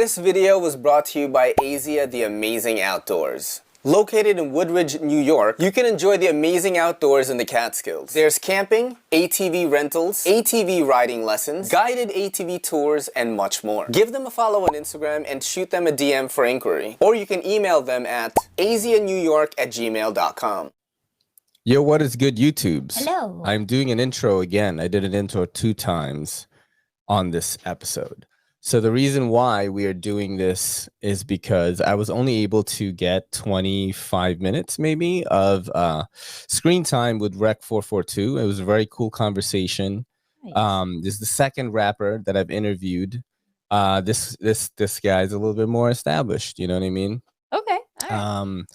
This video was brought to you by Asia The Amazing Outdoors. Located in Woodridge, New York, you can enjoy the amazing outdoors in the Catskills. There's camping, ATV rentals, ATV riding lessons, guided ATV tours, and much more. Give them a follow on Instagram and shoot them a DM for inquiry. Or you can email them at asianewyork@gmail.com. Yo, what is good, YouTubes? Hello. I'm doing an intro again. I did an intro 2 times on this episode. So the reason why we are doing this is because I was only able to get 25 minutes maybe of screen time with Reck 442. It was a very cool conversation. Nice. This is the second rapper that I've interviewed. This guy's a little bit more established, you know what I mean? Okay. All right.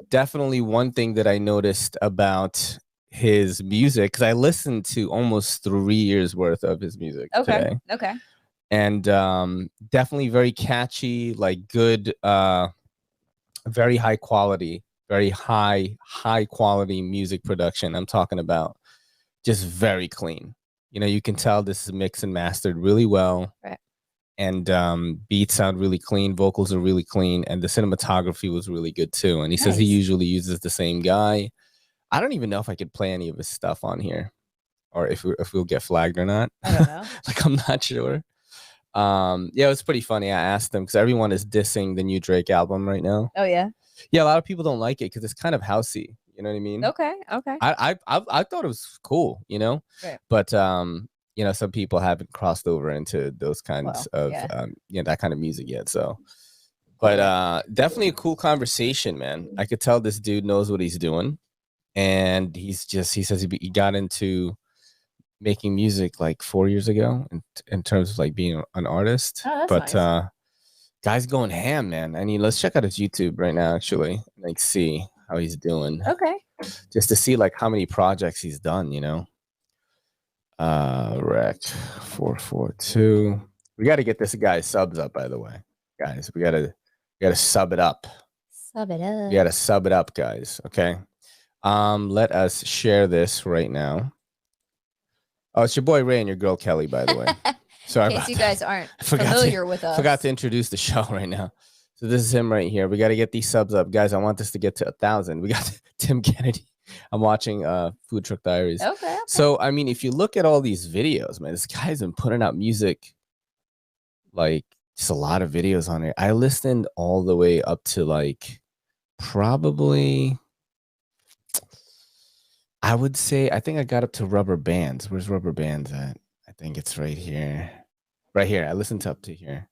Definitely one thing that I noticed about his music, because I listened to almost 3 years worth of his music today. Okay. And definitely very catchy, like good, very high quality music production. I'm talking about just very clean. You know, you can tell this is mixed and mastered really well. Right. And beats sound really clean, vocals are really clean, and the cinematography was really good too. And he says he usually uses the same guy. I don't even know if I could play any of his stuff on here, or if we'll get flagged or not. I don't know. Like, I'm not sure. Yeah, it was pretty funny. I asked them because everyone is dissing the new Drake album right now. Oh yeah. Yeah, a lot of people don't like it because it's kind of housey. You know what I mean? Okay. I thought it was cool, you know. Right. But you know, some people haven't crossed over into those kinds of you know, that kind of music yet. So, but definitely a cool conversation, man. I could tell this dude knows what he's doing, and he says he got into making music like 4 years ago in terms of like being an artist. Oh, that's nice. Guy's going ham, man. I mean, let's check out his YouTube right now, actually, like see how he's doing. Okay. Just to see like how many projects he's done, you know. Reck 442. We got to get this guy's subs up, by the way, guys. We gotta sub it up. Sub it up. We gotta sub it up, guys. Okay. Let us share this right now. Oh, it's your boy Ray and your girl Kelly, by the way. Sorry In about case you that. guys aren't familiar with us. Forgot to introduce the show right now. So this is him right here. We got to get these subs up, guys. I want this to get to 1,000. We got Tim Kennedy. I'm watching Food Truck Diaries. Okay. So I mean, if you look at all these videos, man, this guy's been putting out music, like just a lot of videos on it. I listened all the way up to like probably, I would say, I think I got up to Rubber Bands. Where's Rubber Bands at? I think it's right here. Right here. I listened to up to here.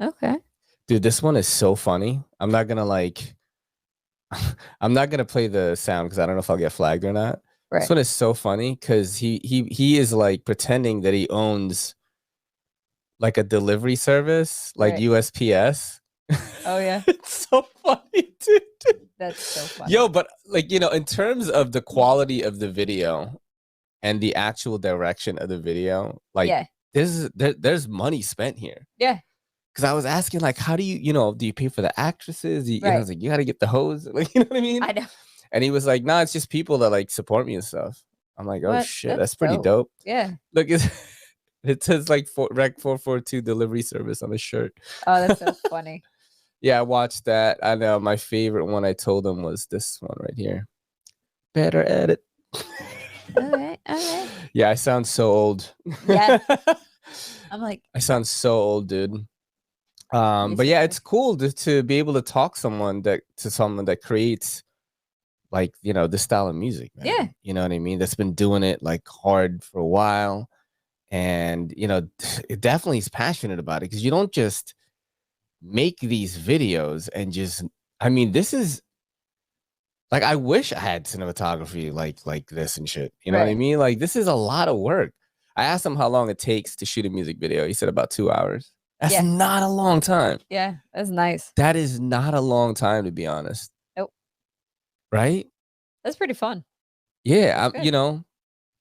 Okay. Dude, this one is so funny. I'm not gonna play the sound because I don't know if I'll get flagged or not. Right. This one is so funny because he is like pretending that he owns like a delivery service, like USPS. Oh yeah. It's so funny, dude. That's so funny. Yo, but like, you know, in terms of the quality of the video and the actual direction of the video, like there's money spent here. Yeah. Because I was asking, like, how do you pay for the actresses? I was like, you got to get the hose. Like, you know what I mean? I know. And he was like, nah, it's just people that like support me and stuff. I'm like, oh shit, that's pretty dope. Yeah. Look, it says like Reck 442 delivery service on the shirt. Oh, that's so funny. Yeah, I watched that. I know my favorite one I told him was this one right here. Better edit. Okay. Yeah, I sound so old. Yeah. I'm like, I sound so old, dude. But yeah, it's cool to be able to talk to someone that creates like, you know, this style of music, man. Yeah. You know what I mean? That's been doing it like hard for a while. And, you know, it definitely is passionate about it because you don't just make these videos and just, I mean, this is like, I wish I had cinematography like this and shit. You know what I mean? Like, this is a lot of work. I asked him how long it takes to shoot a music video. He said about 2 hours. That's not a long time. Yeah, that's nice. That is not a long time, to be honest. Nope. Right? That's pretty fun. Yeah, you know,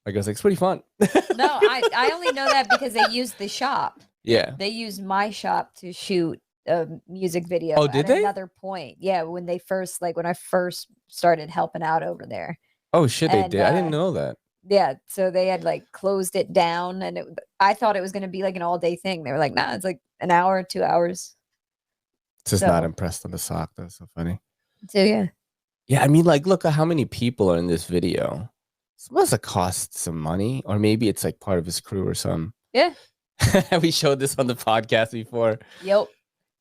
I guess it's pretty fun. No, I only know that because they used the shop. Yeah. They used my shop to shoot a music video. Oh, did they? Another point. Yeah, when I first started helping out over there. Oh shit, they did. I didn't know that. Yeah, so they had like closed it down, and I thought it was going to be like an all-day thing. They were like, nah, it's like an hour, 2 hours. Just not So- impressed on the sock. That's so funny. So yeah. Yeah, I mean, like, look at how many people are in this video. This must have cost some money, or maybe it's like part of his crew or something. Yeah. We showed this on the podcast before. Yep.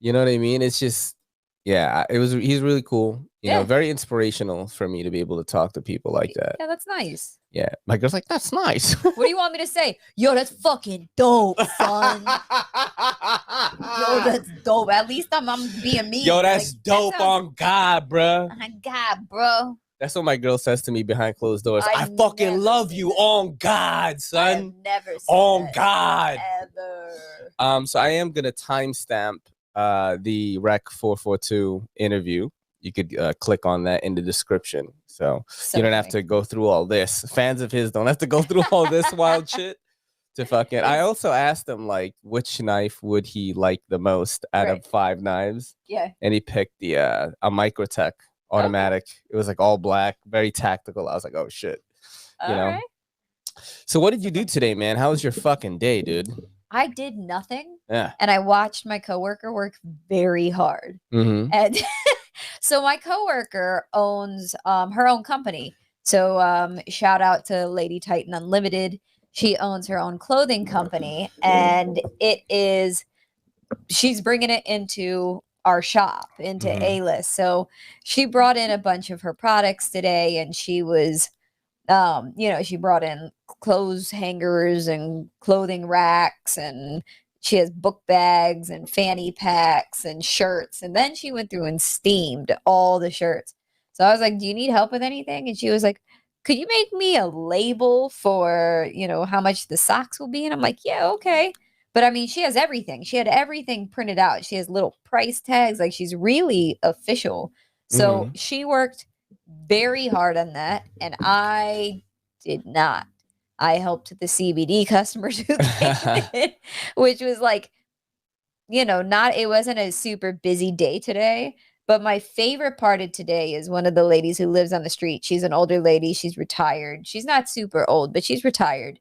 You know what I mean? It's just, yeah, he's really cool. You know, Yeah. very inspirational for me to be able to talk to people like that. Yeah, that's nice. Yeah. My girl's like, that's nice. What do you want me to say? Yo, that's fucking dope, son. Yo, that's dope. At least I'm being me. Yo, that's Like, dope that sounds- on God, bruh. My God, bro. That's what my girl says to me behind closed doors. I I fucking never love say you that. on God, I have son. never said On that God. ever. So I am gonna timestamp the Reck 442 interview. You could click on that in the description. So you don't have to go through all this. Fans of his don't have to go through all this wild shit to fucking. I also asked him like which knife would he like the most out of 5 knives, Yeah. and he picked the a Microtech automatic. It was like all black, very tactical. I was like, oh shit, you know. Alright. So what did you do today, man? How was your fucking day, dude? I did nothing, Yeah. and I watched my coworker work very hard. Mm-hmm. And so my coworker owns her own company. So shout out to Lady Titan Unlimited. She owns her own clothing company, and she's bringing it into our shop, into Mhm. A-List. So she brought in a bunch of her products today, and she was she brought in clothes hangers and clothing racks, and she has book bags and fanny packs and shirts. And then she went through and steamed all the shirts. So I was like, do you need help with anything? And she was like, could you make me a label for, how much the socks will be? And I'm like, yeah, okay. But I mean, she has everything. She had everything printed out. She has little price tags. Like, she's really official. So she worked very hard on that, and I did not. I helped the CBD customers who came in, which was like, it wasn't a super busy day today. But my favorite part of today is one of the ladies who lives on the street. She's an older lady. She's retired. She's not super old, but she's retired.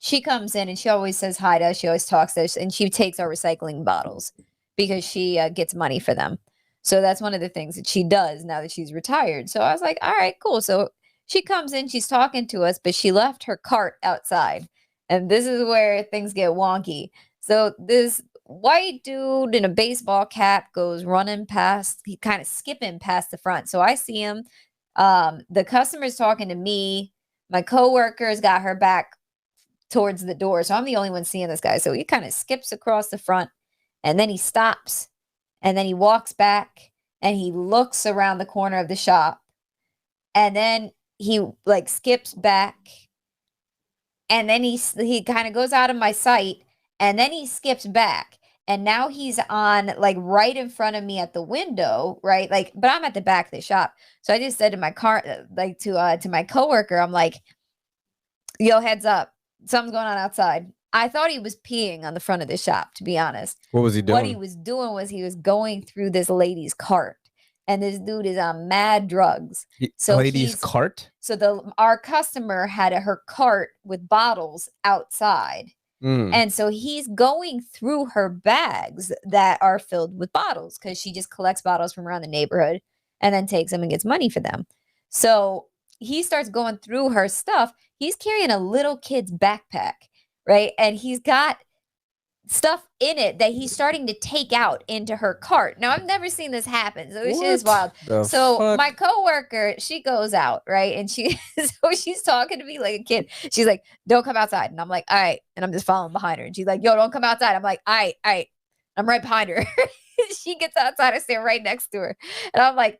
She comes in and she always says hi to us. She always talks to us, and she takes our recycling bottles because she gets money for them. So that's one of the things that she does now that she's retired. So I was like, all right, cool. So she comes in, she's talking to us, but she left her cart outside. And this is where things get wonky. So this white dude in a baseball cap goes running past, he kind of skipping past the front. So I see him. The customer's talking to me. My coworker's got her back towards the door. So I'm the only one seeing this guy. So he kind of skips across the front, and then he stops, and then he walks back, and he looks around the corner of the shop, and then he like skips back, and then he kind of goes out of my sight, and then he skips back. And now he's on like right in front of me at the window, right? Like, but I'm at the back of the shop. So I just said to my to my coworker, I'm like, yo, heads up. Something's going on outside. I thought he was peeing on the front of the shop, to be honest. What was he doing? What he was doing was he was going through this lady's cart. And this dude is on mad drugs. So lady's cart? So our customer had her cart with bottles outside. And so he's going through her bags that are filled with bottles because she just collects bottles from around the neighborhood and then takes them and gets money for them. So he starts going through her stuff. He's carrying a little kid's backpack, right? And he's got stuff in it that he's starting to take out into her cart. Now, I've never seen this happen, so it's just wild. So my coworker, she goes out, right? And she's talking to me like a kid. She's like, don't come outside. And I'm like, all right. And I'm just following behind her. And she's like, yo, don't come outside. I'm like, all right. I'm right behind her. She gets outside. I stand right next to her. And I'm like,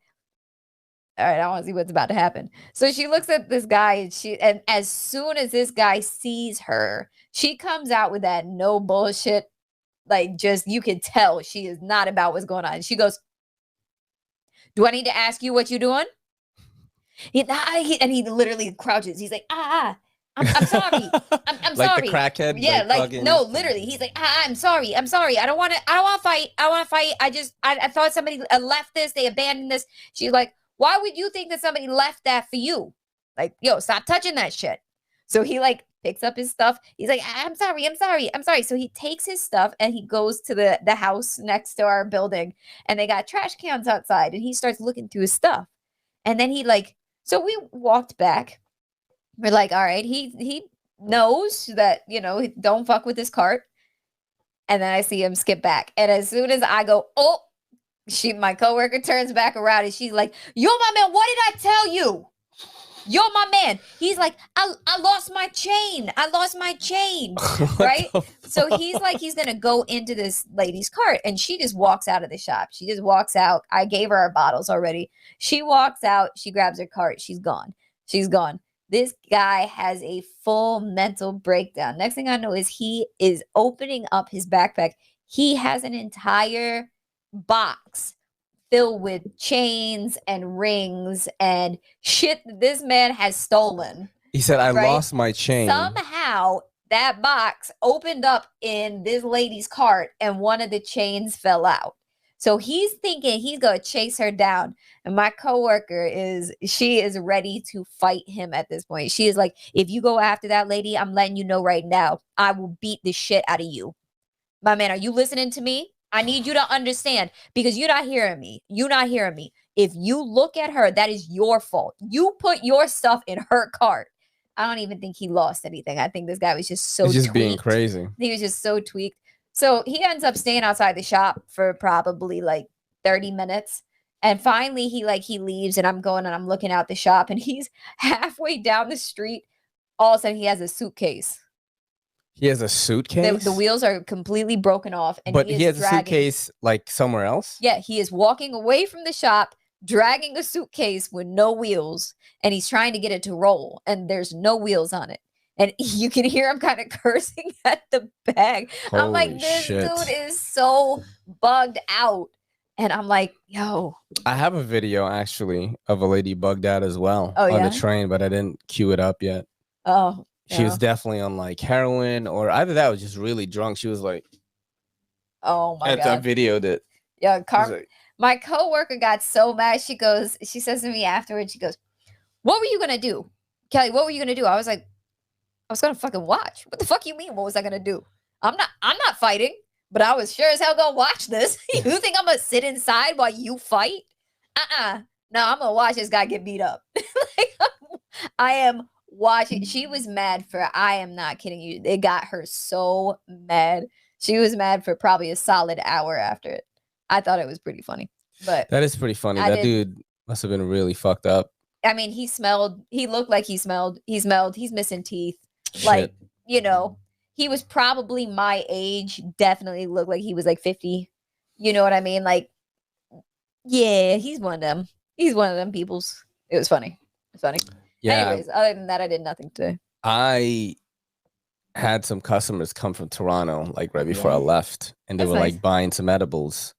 all right, I want to see what's about to happen. So she looks at this guy, and as soon as this guy sees her, she comes out with that no bullshit, like just you can tell she is not about what's going on. She goes, "Do I need to ask you what you're doing?" And he literally crouches. He's like, I'm sorry. I'm like sorry. The crackhead. Yeah, like no, literally. He's like, I'm sorry. I don't want to fight. I want to fight. I thought somebody left this. They abandoned this. She's like, why would you think that somebody left that for you? Like, yo, stop touching that shit. So he like picks up his stuff. He's like, I'm sorry, I'm sorry, I'm sorry. So he takes his stuff and he goes to the house next to our building, and they got trash cans outside, and he starts looking through his stuff. And then he like, so we walked back. We're like, all right, he knows that, you know, don't fuck with this cart. And then I see him skip back. And as soon as I go, oh, my coworker turns back around and she's like, yo, my man, what did I tell you? You're my man. He's like, I lost my chain. I lost my chain. Right? So he's like, he's going to go into this lady's cart, and she just walks out of the shop. She just walks out. I gave her our bottles already. She walks out. She grabs her cart. She's gone. She's gone. This guy has a full mental breakdown. Next thing I know is he is opening up his backpack. He has an entire box filled with chains and rings and shit that this man has stolen. He said, I lost my chain. Somehow that box opened up in this lady's cart and one of the chains fell out. So he's thinking he's going to chase her down. And my coworker she is ready to fight him at this point. She is like, if you go after that lady, I'm letting you know right now, I will beat the shit out of you. My man, are you listening to me? I need you to understand, because you're not hearing me. You're not hearing me. If you look at her, that is your fault. You put your stuff in her cart. I don't even think he lost anything. I think this guy was just so He's just tweaked. being crazy. He was just so tweaked. So he ends up staying outside the shop for probably like 30 minutes. And finally he leaves, and I'm going and I'm looking out the shop, and he's halfway down the street. All of a sudden he has a suitcase. He has a suitcase? The wheels are completely broken off. And but he has a suitcase like somewhere else? Yeah, he is walking away from the shop, dragging a suitcase with no wheels, and he's trying to get it to roll, and there's no wheels on it. And you can hear him kind of cursing at the bag. I'm like, this dude is so bugged out. And I'm like, yo. I have a video actually of a lady bugged out as well on the train, but I didn't queue it up yet. Oh. She was definitely on like heroin, or either that was just really drunk. She was like, oh my God. I videoed it. Yeah, my coworker got so mad. She says to me afterwards, she goes, what were you going to do? Kelly, what were you going to do? I was like, I was going to fucking watch. What the fuck you mean? What was I going to do? I'm not fighting, but I was sure as hell going to watch this. You think I'm going to sit inside while you fight? No, I'm going to watch this guy get beat up. Like, I am watching. She was mad for, I am not kidding you. It got her so mad. She was mad for probably a solid hour after it. I thought it was pretty funny. But that is pretty funny. That dude must have been really fucked up. I mean, he looked like he's missing teeth. Shit. Like, you know, he was probably my age, definitely looked like he was like 50. You know what I mean? Like, yeah, he's one of them. He's one of them peoples. It was funny. It's funny. Yeah. Anyways, other than that, I did nothing today. I had some customers come from Toronto, like right before I left, and they were like buying some edibles.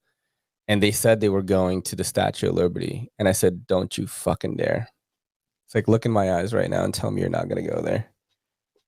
And they said they were going to the Statue of Liberty. And I said, don't you fucking dare. It's like, look in my eyes right now and tell me you're not going to go there.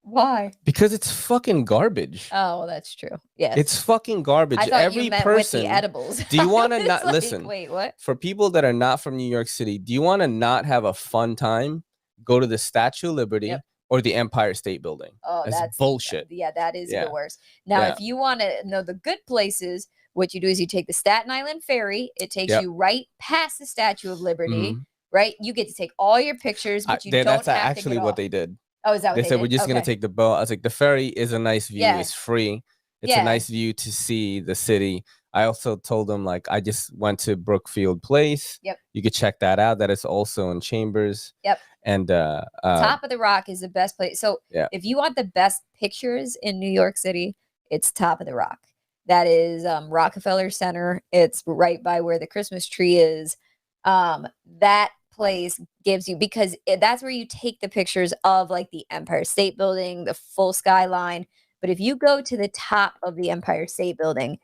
Why? Because it's fucking garbage. Oh, well, that's true. Yeah. It's fucking garbage. I thought Every you meant person. with the edibles. Do you want to not like, listen? Wait, what? For people that are not from New York City, do you want to not have a fun time? Go to the Statue of Liberty or the Empire State Building. Oh, that's bullshit. Yeah, that is the worst. Now, if you want to know the good places, what you do is you take the Staten Island ferry. It takes you right past the Statue of Liberty. Right? You get to take all your pictures, but you don't have to get actually what they did. Oh, is that what they said? Did? We're just gonna take the boat. I was like, the ferry is a nice view. It's free. It's a nice view to see the city. I also told them, like, I just went to Brookfield Place. Yep. You could check that out. That is also in Chambers. Yep. And Top of the Rock is the best place. So if you want the best pictures in New York City, it's Top of the Rock. That is Rockefeller Center. It's right by where the Christmas tree is. That place gives you, because that's where you take the pictures of like the Empire State Building, the full skyline. But if you go to the top of the Empire State Building,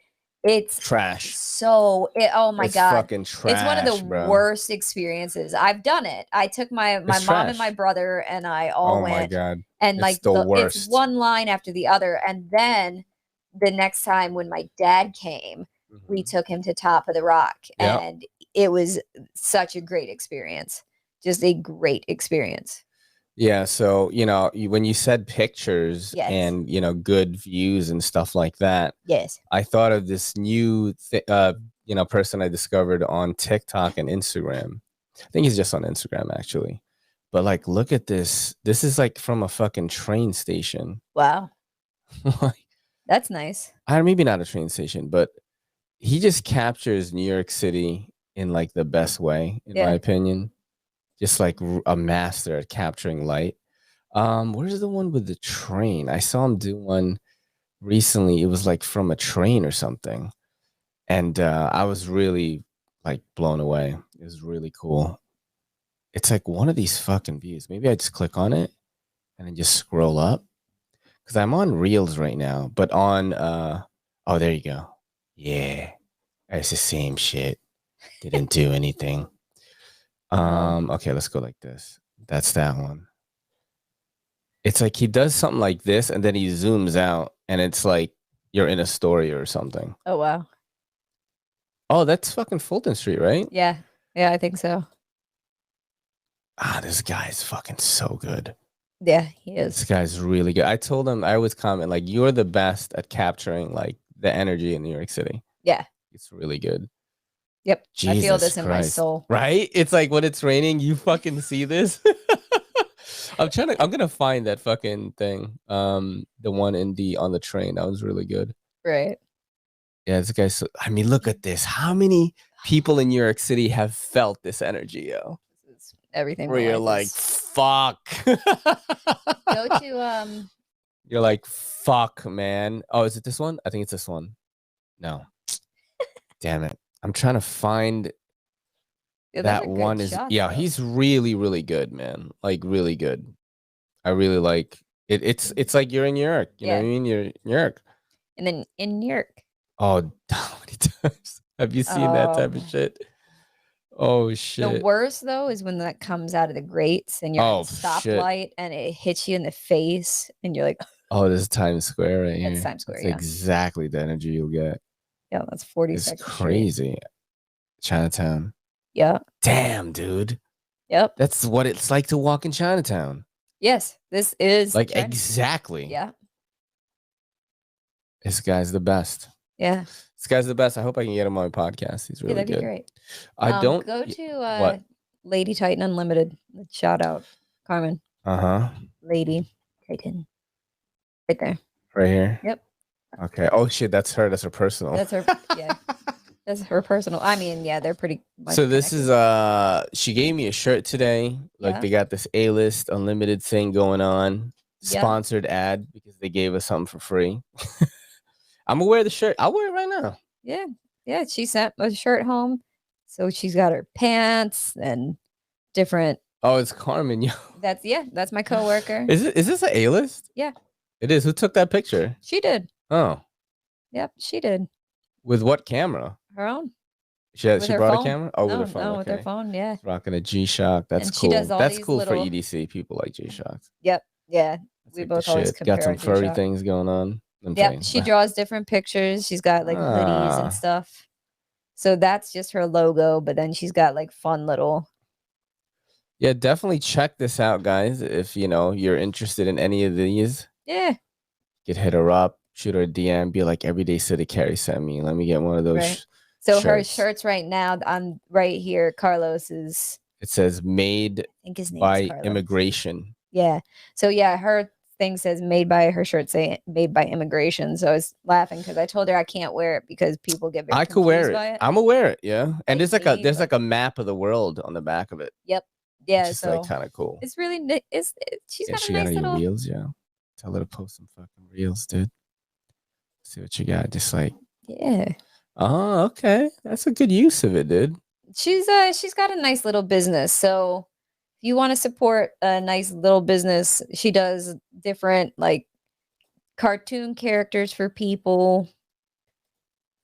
it's trash. So oh my God, fucking trash, it's one of the worst experiences. I've done it. I took my mom and my brother and I all went. Oh my God. And it's it's one line after the other. And then the next time when my dad came, we took him to Top of the Rock, and it was such a great experience. Just a great experience. Yeah, so when you said pictures Yes. and good views and stuff like that, Yes. I thought of this new person I discovered on TikTok and Instagram. I think he's just on Instagram actually. But like, look at this. This is like from a fucking train station. Wow. Like, That's nice. maybe not a train station, but he just captures New York City in like the best way, in my opinion. Just like a master at capturing light. Where's the one with the train? I saw him do one recently. It was like from a train or something. And I was really like blown away. It was really cool. It's like one of these fucking views. Maybe I just click on it and then just scroll up. Because I'm on Reels right now, but on oh, there you go. Yeah. It's the same shit. Didn't do anything. Okay, let's go like this. That's that one. It's like he does something like this and then he zooms out and it's like you're in a story or something. Oh wow. Oh, that's fucking Fulton Street, right? Yeah. Yeah, I think so. This guy's fucking so good. Yeah, he is. This guy's really good. I told him, I always comment like, you're the best at capturing like the energy in New York City. Yeah. It's really good. Yep. Jesus I feel this in my Christ. soul. Right? It's like when it's raining, you fucking see this. I'm gonna find that fucking thing. The one on the train. That was really good. Right. Yeah, this guy's I mean, look at this. How many people in New York City have felt this energy, yo? It's everything. Where you're like, fuck. Go to You're like, fuck, man. Oh, is it this one? I think it's this one. No. Damn it. I'm trying to find that one is shots, yeah, though. he's really, really good, man. Like really good. I really like it. It's like you're in New York. You know what I mean? You're in New York. And then in New York. Oh, how many times have you seen that type of shit? Oh shit. The worst though is when that comes out of the grates and you're at a stoplight and it hits you in the face and you're like, oh, this is Times Square right here. That's Times Square. That's exactly the energy you'll get. Yeah, that's 42nd It's crazy. Street. Chinatown. Yeah. Damn, dude. Yep. That's what it's like to walk in Chinatown. Yes, this is like exactly. Yeah. This guy's the best. Yeah. This guy's the best. I hope I can get him on my podcast. He's really that'd good. be great. I don't go to Lady Titan Unlimited. Shout out Carmen. Lady Titan. Right there. Right here? Yep. Okay. Oh shit, that's her. That's her personal. That's her. Yeah. That's her personal. I mean, yeah, they're pretty much So this is she gave me a shirt today. Like they got this A-list unlimited thing going on. Sponsored ad because they gave us something for free. I'm gonna wear the shirt. I'll wear it right now. Yeah. Yeah. She sent a shirt home. So she's got her pants and different. Oh, it's Carmen. Yo. That's my coworker. Is this an A-list? Yeah. It is. Who took that picture? She did. Oh. Yep, she did. With what camera? Her own. She brought a camera? Oh, with her phone. No, with her phone, yeah. Rocking a G-Shock. That's cool. That's cool for EDC. People like G-Shocks. Yep. Yeah. We both always compare. Got some furry things going on. Yep. She draws different pictures. She's got like hoodies and stuff. So that's just her logo, but then she's got like fun little. Yeah, definitely check this out, guys. If you're interested in any of these. Yeah. You could hit her up, shoot her a DM, be like, Everyday City Carry sent me. Let me get one of those. Right. So her shirts right now, I'm right here. Carlos's. It says made by immigration. Yeah. So yeah, her thing says made by, her shirt say made by immigration. So I was laughing because I told her I can't wear it because people get very could wear it. I'm gonna wear it, yeah. And there's like a map of the world on the back of it. Yep. Yeah. It's like kind of cool. It's really she's got she a nice got little reels, yeah. Tell her to post some fucking reels, dude. See what you got. Just like oh, okay. That's a good use of it, dude. She's got a nice little business. So if you want to support a nice little business, she does different like cartoon characters for people.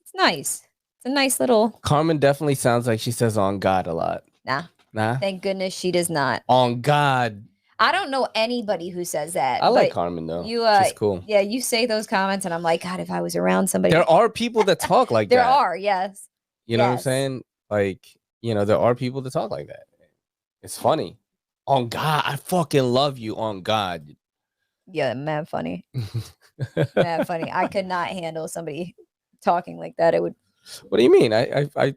It's nice. It's a nice little. Carmen definitely sounds like she says on God a lot. Nah. Thank goodness she does not. On God. I don't know anybody who says that. I like Carmen though. She's cool. Yeah, you say those comments and I'm like, God, if I was around somebody. There are people that talk like that. There are, yes. You know what I'm saying? Like, there are people that talk like that. It's funny. On God, I fucking love you. On God. Yeah, mad funny. Mad funny. I could not handle somebody talking like that. It would. What do you mean? I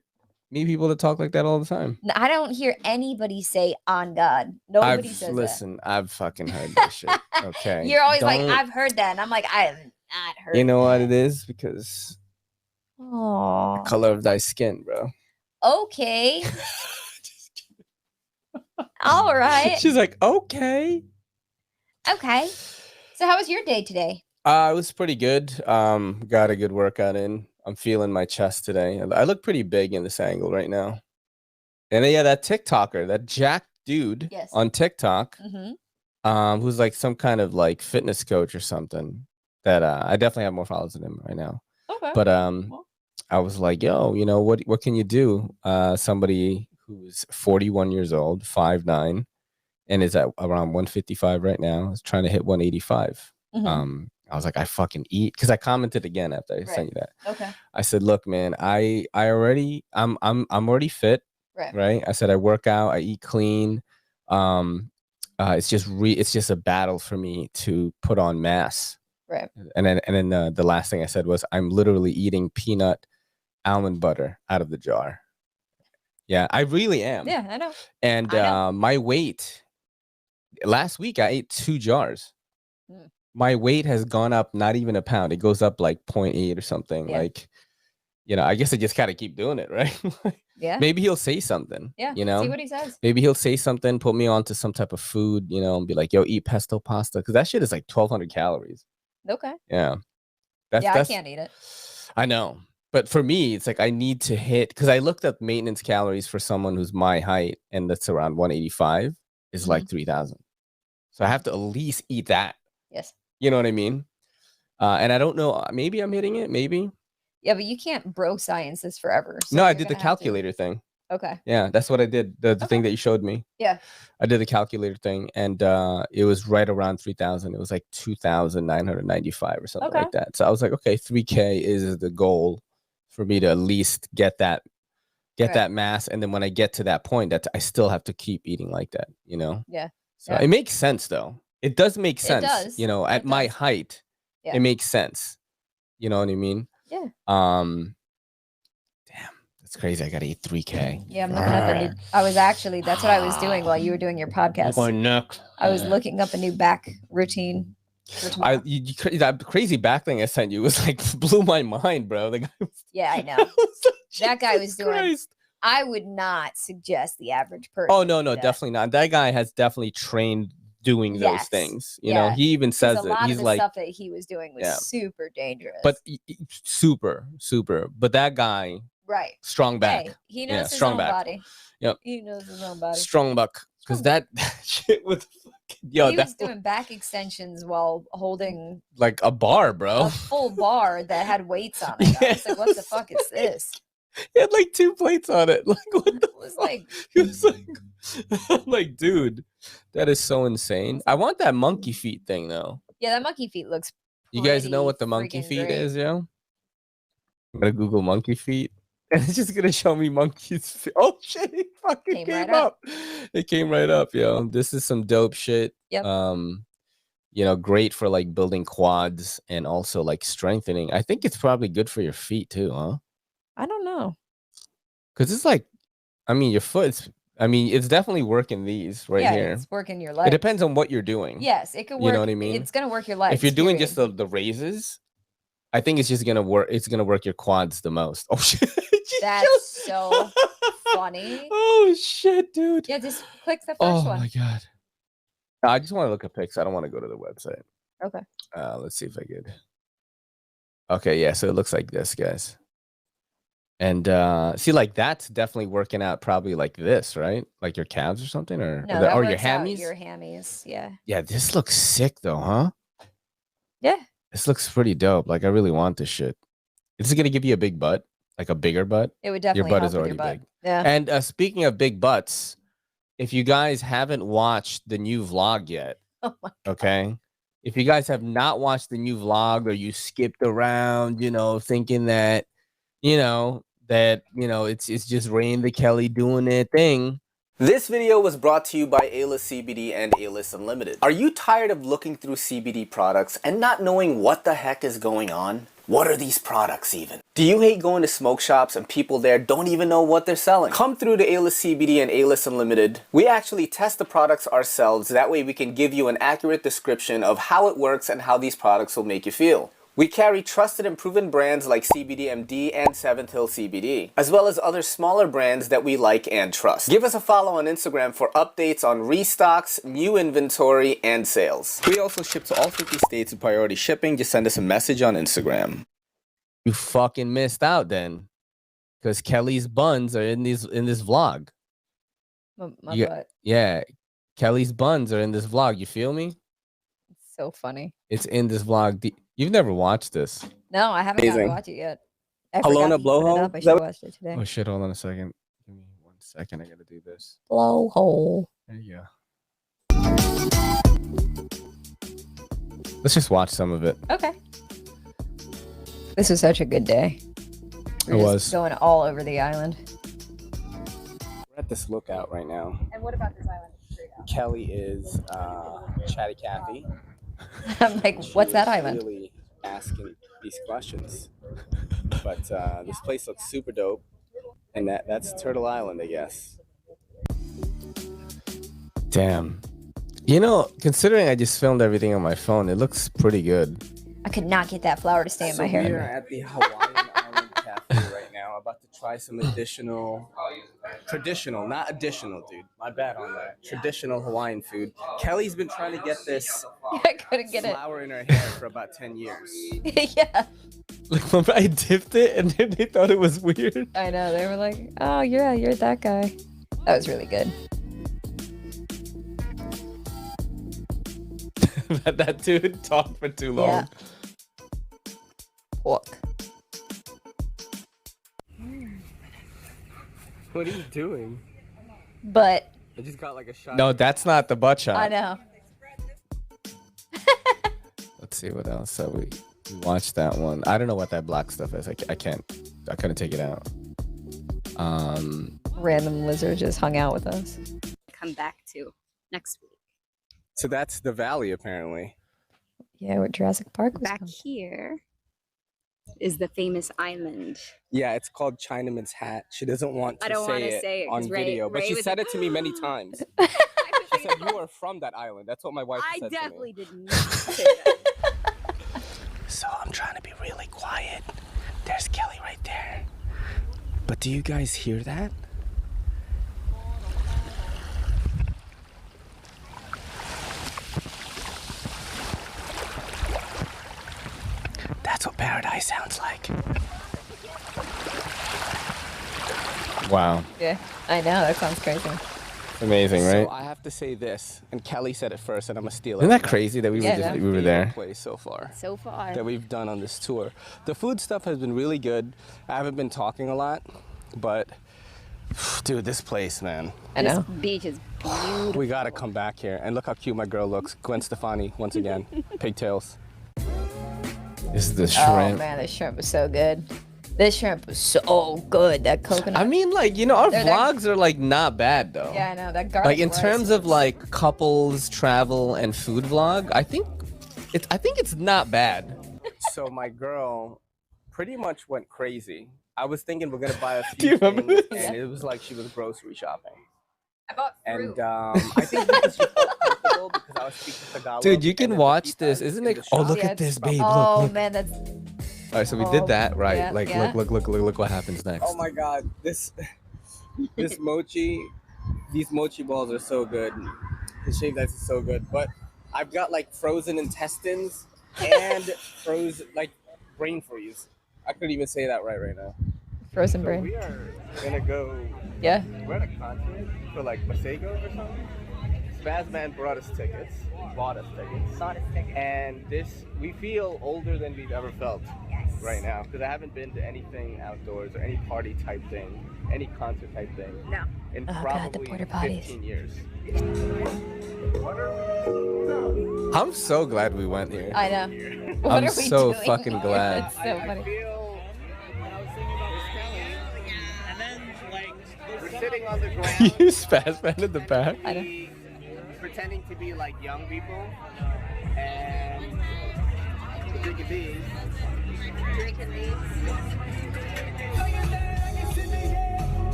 meet people that talk like that all the time. I don't hear anybody say "on God." Nobody says Listen, I've fucking heard that shit. that. Okay. You're always like, Don't- "I've heard that," and I'm like, "I have not heard." You know what that. it is? Because Oh. color of thy skin, bro. Okay. All right. She's like, okay. Okay. So how was your day today? It was pretty good. Got a good workout in. I'm feeling my chest today. I look pretty big in this angle right now. And then, yeah, that TikToker, that Jack dude Yes. on TikTok, Mm-hmm. who's like some kind of like fitness coach or something. That I definitely have more followers than him right now. Okay. But Well. I was like, yo, you know what can you do? Somebody who's 41 years old, 5'9", and is at around 155 right now, is trying to hit 185. I was like, I fucking eat, because I commented again after I sent you that. Okay. I said, look, man, I'm already fit, right? I said I work out, I eat clean. It's just a battle for me to put on mass. Right. And then the last thing I said was, I'm literally eating peanut almond butter out of the jar. Yeah, I really am. Yeah, I know. And I know. my weight, last week I ate 2 jars. Mm. My weight has gone up not even a pound. It goes up like 0.8 or something. Yeah. Like, you know, I guess I just gotta keep doing it, right? Yeah. Maybe he'll say something. Yeah. You know, See what he says. maybe he'll say something, put me onto some type of food, you know, and be like, yo, eat pesto pasta. Because that shit is like 1,200 calories. Okay. Yeah. I can't eat it. I know. But for me, it's like I need to hit, because I looked up maintenance calories for someone who's my height and that's around 185 is like 3,000. So I have to at least eat that. Yes. You know what I mean? And I don't know, maybe I'm hitting it, maybe. Yeah, but you can't bro science this forever. So No, I did the calculator thing. Okay. Yeah, that's what I did. The thing that you showed me. Yeah. I did the calculator thing, and it was right around 3,000. It was like 2,995 or something like that. So I was like, okay, 3K is the goal for me to at least get that mass. And then when I get to that point, that I still have to keep eating like that, you know? Yeah. So it makes sense, though. It does make sense. It does. You know, at my height, it makes sense. You know what I mean? Yeah. Damn, that's crazy. I gotta eat 3K. Yeah, I'm looking up a new. That's what I was doing while you were doing your podcast. My neck. I was looking up a new back routine. That crazy back thing I sent you was like blew my mind, bro. The guy yeah, I know. That guy was doing. Christ. I would not suggest the average person. Oh no, definitely not. That guy has definitely trained doing those things. You know, he even says a lot He's of the like, stuff that he was doing was super dangerous. But super. But that guy, right, strong back. Hey, he knows his strong own back. body. Yep, he knows his own body. Strong back. Because that shit was fucking, he was doing back extensions while holding like a bar, bro. A full bar that had weights on it. I was like, what the fuck is this? He had like 2 plates on it. Like, what the it was like, he was like, I'm like, dude, that is so insane. I want that monkey feet thing though. Yeah, that monkey feet looks. You guys know what the monkey feet is, yo? I'm gonna Google monkey feet, and it's just gonna show me monkeys. Oh shit! It fucking came up. It came right up, yo. This is some dope shit. Yep. You know, great for like building quads and also like strengthening. I think it's probably good for your feet too, huh? I don't know. Cause it's like, I mean, your foot's. I mean, it's definitely working these here. It's working your legs. It depends on what you're doing. Yes, it could work. You know what I mean? It's gonna work your legs. If you're doing just the raises, I think it's just gonna work. It's gonna work your quads the most. Oh shit! That's so funny. Oh shit, dude! Yeah, just click the first one. Oh my god! I just want to look at pics. I don't want to go to the website. Okay. Let's see if I could. Okay, yeah. So it looks like this, guys. And see, like that's definitely working out. Probably like this, right? Like your calves or something, or your hammies. Your hammies, yeah. Yeah, this looks sick though, huh? Yeah. This looks pretty dope. Like I really want this shit. This is gonna give you a big butt, like a bigger butt. It would definitely. Your butt is already big. Yeah. And speaking of big butts, if you guys haven't watched the new vlog yet, oh my God. Okay, if you guys have not watched the new vlog or you skipped around, you know, thinking that, it's just Ray and the Kelly doing their thing, This video was brought to you by A-List CBD and A-List Unlimited. Are you tired of looking through CBD products and not knowing what the heck is going on? What are these products even? Do you hate going to smoke shops and people there don't even know what they're selling? Come through to A-List CBD and A-List Unlimited. We actually test the products ourselves, that way we can give you an accurate description of how it works and how these products will make you feel. We carry trusted and proven brands like CBDMD and 7th Hill CBD, as well as other smaller brands that we like and trust. Give us a follow on Instagram for updates on restocks, new inventory, and sales. We also ship to all 50 states with priority shipping. Just send us a message on Instagram. You fucking missed out then, because Kelly's buns are in this vlog. My butt. Yeah, Kelly's buns are in this vlog. You feel me? It's so funny. It's in this vlog. You've never watched this. No, I haven't gotten to Amazing. watch it yet. I Alona forgot to put it Blowhole? up. I Is should that have what- watched it today. Oh shit! Hold on a second. Give me 1 second. I gotta do this. Blowhole. There you go. Let's just watch some of it. Okay. This was such a good day. We're It just was. going all over the island. We're at this lookout right now. And what about this island? Kelly is Chatty Cathy. I'm like, what's that island? Really asking these questions. But this place looks super dope. And that's Turtle Island, I guess. Damn. You know, considering I just filmed everything on my phone, it looks pretty good. I could not get that flower to stay in my We are hair. at the Hawaiian Island Cafe right now, about to try some traditional, not additional, dude. My bad on that. Traditional Hawaiian food. Kelly's been trying to get this I couldn't get it. flower in her hair for about 10 years. Yeah, Like, remember I dipped it and then they thought it was weird. I know. They were like, oh, yeah, you're that guy. That was really good. that dude talked for too long. Yeah. Pork. What are you doing? But I just got like a shot. No, that's not the butt shot. I know. Let's see what else. So we watched that one. I don't know what that black stuff is. I couldn't take it out. Random lizard just hung out with us. Come back to next week. So that's the valley, apparently. Yeah, where Jurassic Park was. Back from. here is the famous island. Yeah, it's called Chinaman's Hat. She doesn't want to I don't wanna say it, on 'cause Ray- video, but Ray she was said like, it to me many times. I She said you are from that island. That's what my wife said definitely to me. did not say that. So I'm trying to be really quiet. There's Kelly right there. But do you guys hear that? That's what paradise sounds like. Wow. Yeah, I know. That sounds crazy. Amazing, right? So I have to say this, and Kelly said it first, and I'm gonna steal it. Isn't that crazy that we Yeah, were just, no. we were there? Place so far So far. that we've done on this tour. The food stuff has been really good. I haven't been talking a lot, but dude, this place, man. I This know. beach is beautiful. We gotta come back here. And look how cute my girl looks. Gwen Stefani, once again. Pigtails. This is the Oh shrimp. man, this shrimp was so good. This shrimp was so good. That coconut. I mean, like, you know, our They're- vlogs are like not bad though. yeah, I know that garlic. Like in rice terms of was- like couples, travel, and food vlog, I think it's not bad. So my girl pretty much went crazy. I was thinking we're gonna buy a Do you few remember things, this? and it was like she was grocery shopping. I bought fruit. And I think because she felt comfortable because I was speaking Tagalog. Dude, you and can then watch Pepitas this. Isn't in it? the Oh, shop. look Yeah, at this, it's- babe. Oh Look. man, that's. All right, so we Oh, did that, right? yeah, Like, yeah. look what happens next. Oh my god, this mochi, these mochi balls are so good. The shaved ice is so good. But I've got like frozen intestines and frozen like brain freeze. I couldn't even say that right now. Frozen So brain. we are gonna go. Yeah. We're at a concert for like Masego or something. Spazman bought us tickets. And we feel older than we've ever felt right now because I haven't been to anything outdoors or any party type thing, any concert type thing No. in Oh, God, the probably porta potties. 15 years. I'm so glad we went here. I know. What I'm are we so doing fucking here? glad. That's so funny. feel when I was thinking about this Kelly, and then like we're sitting on the ground. You spaz man in the back. I know. Pretending to be like young people, and drinking these.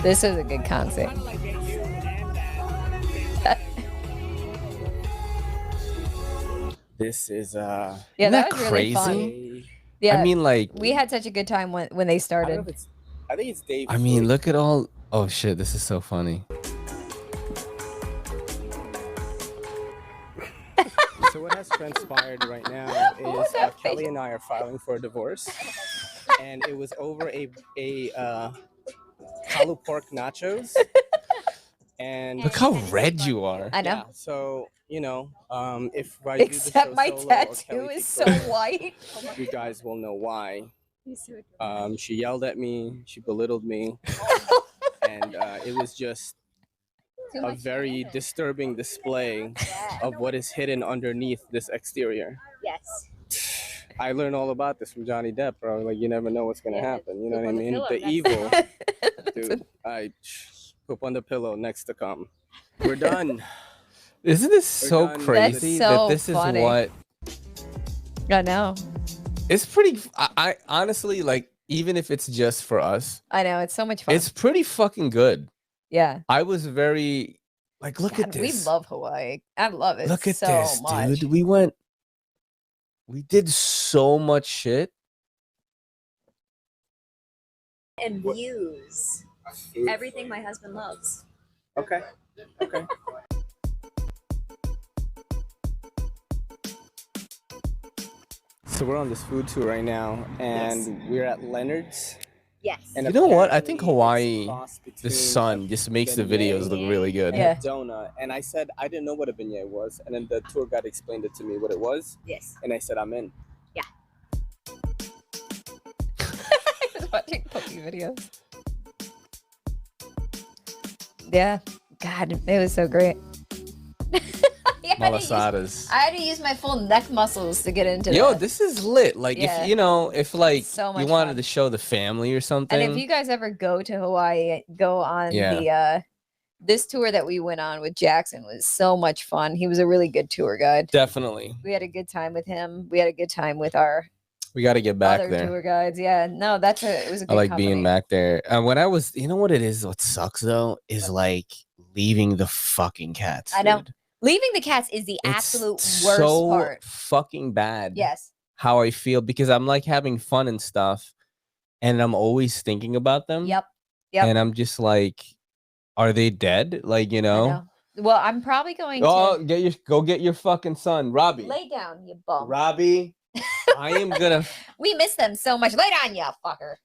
This is a good concert. This is Yeah, isn't that that was really fun. crazy? Yeah, I mean, like, we had such a good time when they I don't know started. if it's. I think it's Dave. I mean, look at all. Oh shit, this is so funny. So what has transpired right now is that Kelly face? and I are filing for a divorce, and it was over a kalu pork nachos. And Look how red you are. I know. yeah, so you know, if I do the Except show my solo or tattoo Kelly is takes so over, white. you guys will know why. He's so adorable. She yelled at me, she belittled me, and it was just Too a much very disturbing display of what is hidden underneath this exterior. Yes. I learned all about this from Johnny Depp, bro. Like, you never know what's gonna happen. You know poop what I on the mean? pillow, The that's evil, That's dude. I poop on the pillow next to come. We're done. Isn't this We're so done. crazy That's that so this funny. is what? I know. It's pretty. I honestly like, even if it's just for us, I know. It's so much fun. it's pretty fucking good. Yeah. I was very like, look at God, we this. love Hawaii. I love it Look at so this, much. dude. We did so much shit. And views. Everything my husband loves. Okay. Okay. So we're on this food tour right now, and we're at Leonard's. Yes. And You know what? I think apparently it's Hawaii, a cross the between sun just makes the beignet videos look really good. Yeah. and a donut. And I said I didn't know what a beignet was, and then the tour guide explained it to me what it was, Yes. and I said I'm in. I was watching Pokey videos. Yeah. God, it was so great. Malasadas. I had to use my full neck muscles to get into Yo, that. this is lit. Like, Yeah. if you know, if like So you much wanted fun. to show the family or something. And if you guys ever go to Hawaii, go on the this tour that we went on with Jackson was so much fun. He was a really good tour guide. Definitely, We had a good time with him. We had a good time with our we got to get back other there. tour guides. Yeah, no, it was a good I like company. being back there. When I was, you know what it is? What sucks though is like leaving the fucking cats. I know. dude. Leaving the cats is the It's absolute worst so part. fucking bad. Yes. How I feel, because I'm like having fun and stuff, and I'm always thinking about them. Yep. And I'm just like, are they dead? Like, you I know? know. Well, I'm probably going Oh, to go get your fucking son, Robbie. lay down, you bum. Robbie, I am gonna. We miss them so much. Lay down, you fucker.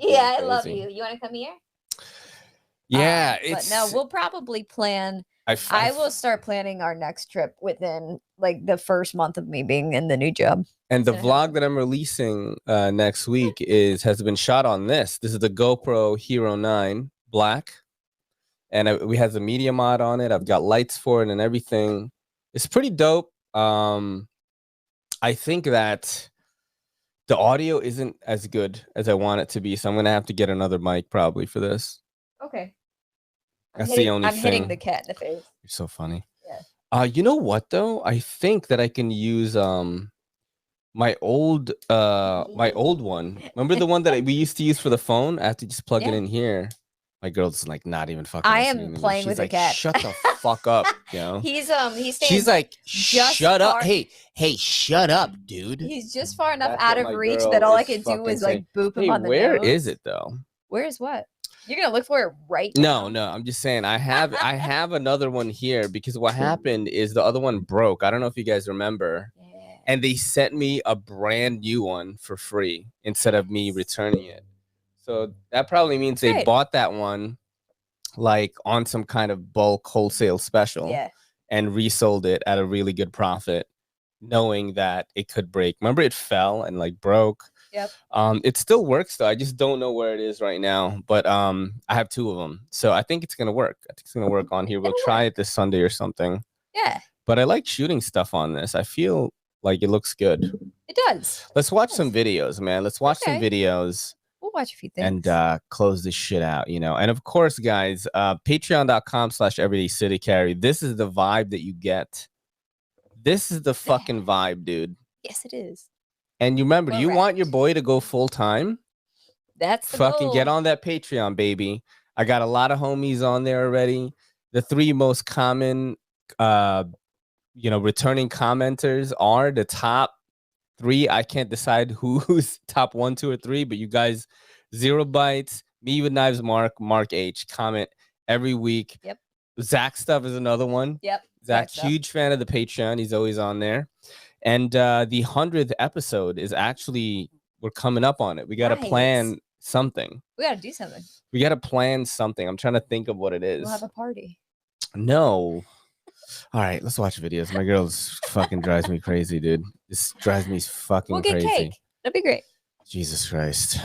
You're Yeah, I love crazy. you. You want to come here? Yeah, But it's. no, we'll probably plan. I I will start planning our next trip within like the first month of me being in the new job. And the gonna vlog happen. that I'm releasing next week has been shot on this. This is the GoPro Hero 9 Black, and we has a media mod on it. I've got lights for it and everything. It's pretty dope. I think that the audio isn't as good as I want it to be, so I'm gonna have to get another mic probably for this. Okay. That's the only I'm hitting thing. the cat in the face. You're so funny. Yeah. You know what though? I think that I can use my old one. Remember the one that we used to use for the phone? I have to just plug it Yeah. in here. My girl's like not even fucking. I listening am to me. playing She's with like, the cat. Shut the fuck up, you know. He's staying. She's like, just shut up. far- Hey, shut up, dude. He's just far enough That's out what of my reach girl that all I is could do fucking was like boop him Hey, on the where nose. is it though? Where is what? You're gonna look for it right now? No. I'm just saying I have another one here because what happened is the other one broke. I don't know if you guys remember. Yeah. And they sent me a brand new one for free instead of me returning it. So that probably means they Great. bought that one like on some kind of bulk wholesale special Yeah. and resold it at a really good profit, knowing that it could break. Remember, it fell and like broke. Yep. It still works though. I just don't know where it is right now. But I have two of them, so I think it's gonna work. I think it's gonna work on here. We'll It'll try it this Sunday or something. Yeah. But I like shooting stuff on this. I feel like it looks good. It does. Let's watch some videos, man. Let's watch some Okay. videos. We'll watch a few things. and close this shit out, you know. And of course, guys, patreon.com/everydaycitycarry. This is the vibe that you get. This is the fucking vibe, dude. Yes, it is. And you remember, you want Correct. your boy to go full time? That's the Fucking goal. get on that Patreon, baby. I got a lot of homies on there already. The 3 most common, returning commenters are the top 3. I can't decide who's top 1, 2, or 3, but you guys, Zero Bites, Me with Knives, Mark H, comment every week. Yep. Zach Stuff is another one. Yep. Zach, Stuff. huge fan of the Patreon. He's always on there. And the 100th episode is actually, we're coming up on it. We got to plan something. We got to do something. We got to plan something. I'm trying to think of what it is. We'll have a party. No. All right, let's watch videos. My girl's fucking drives me crazy, dude. This drives me fucking We'll get crazy. cake. That'd be great. Jesus Christ.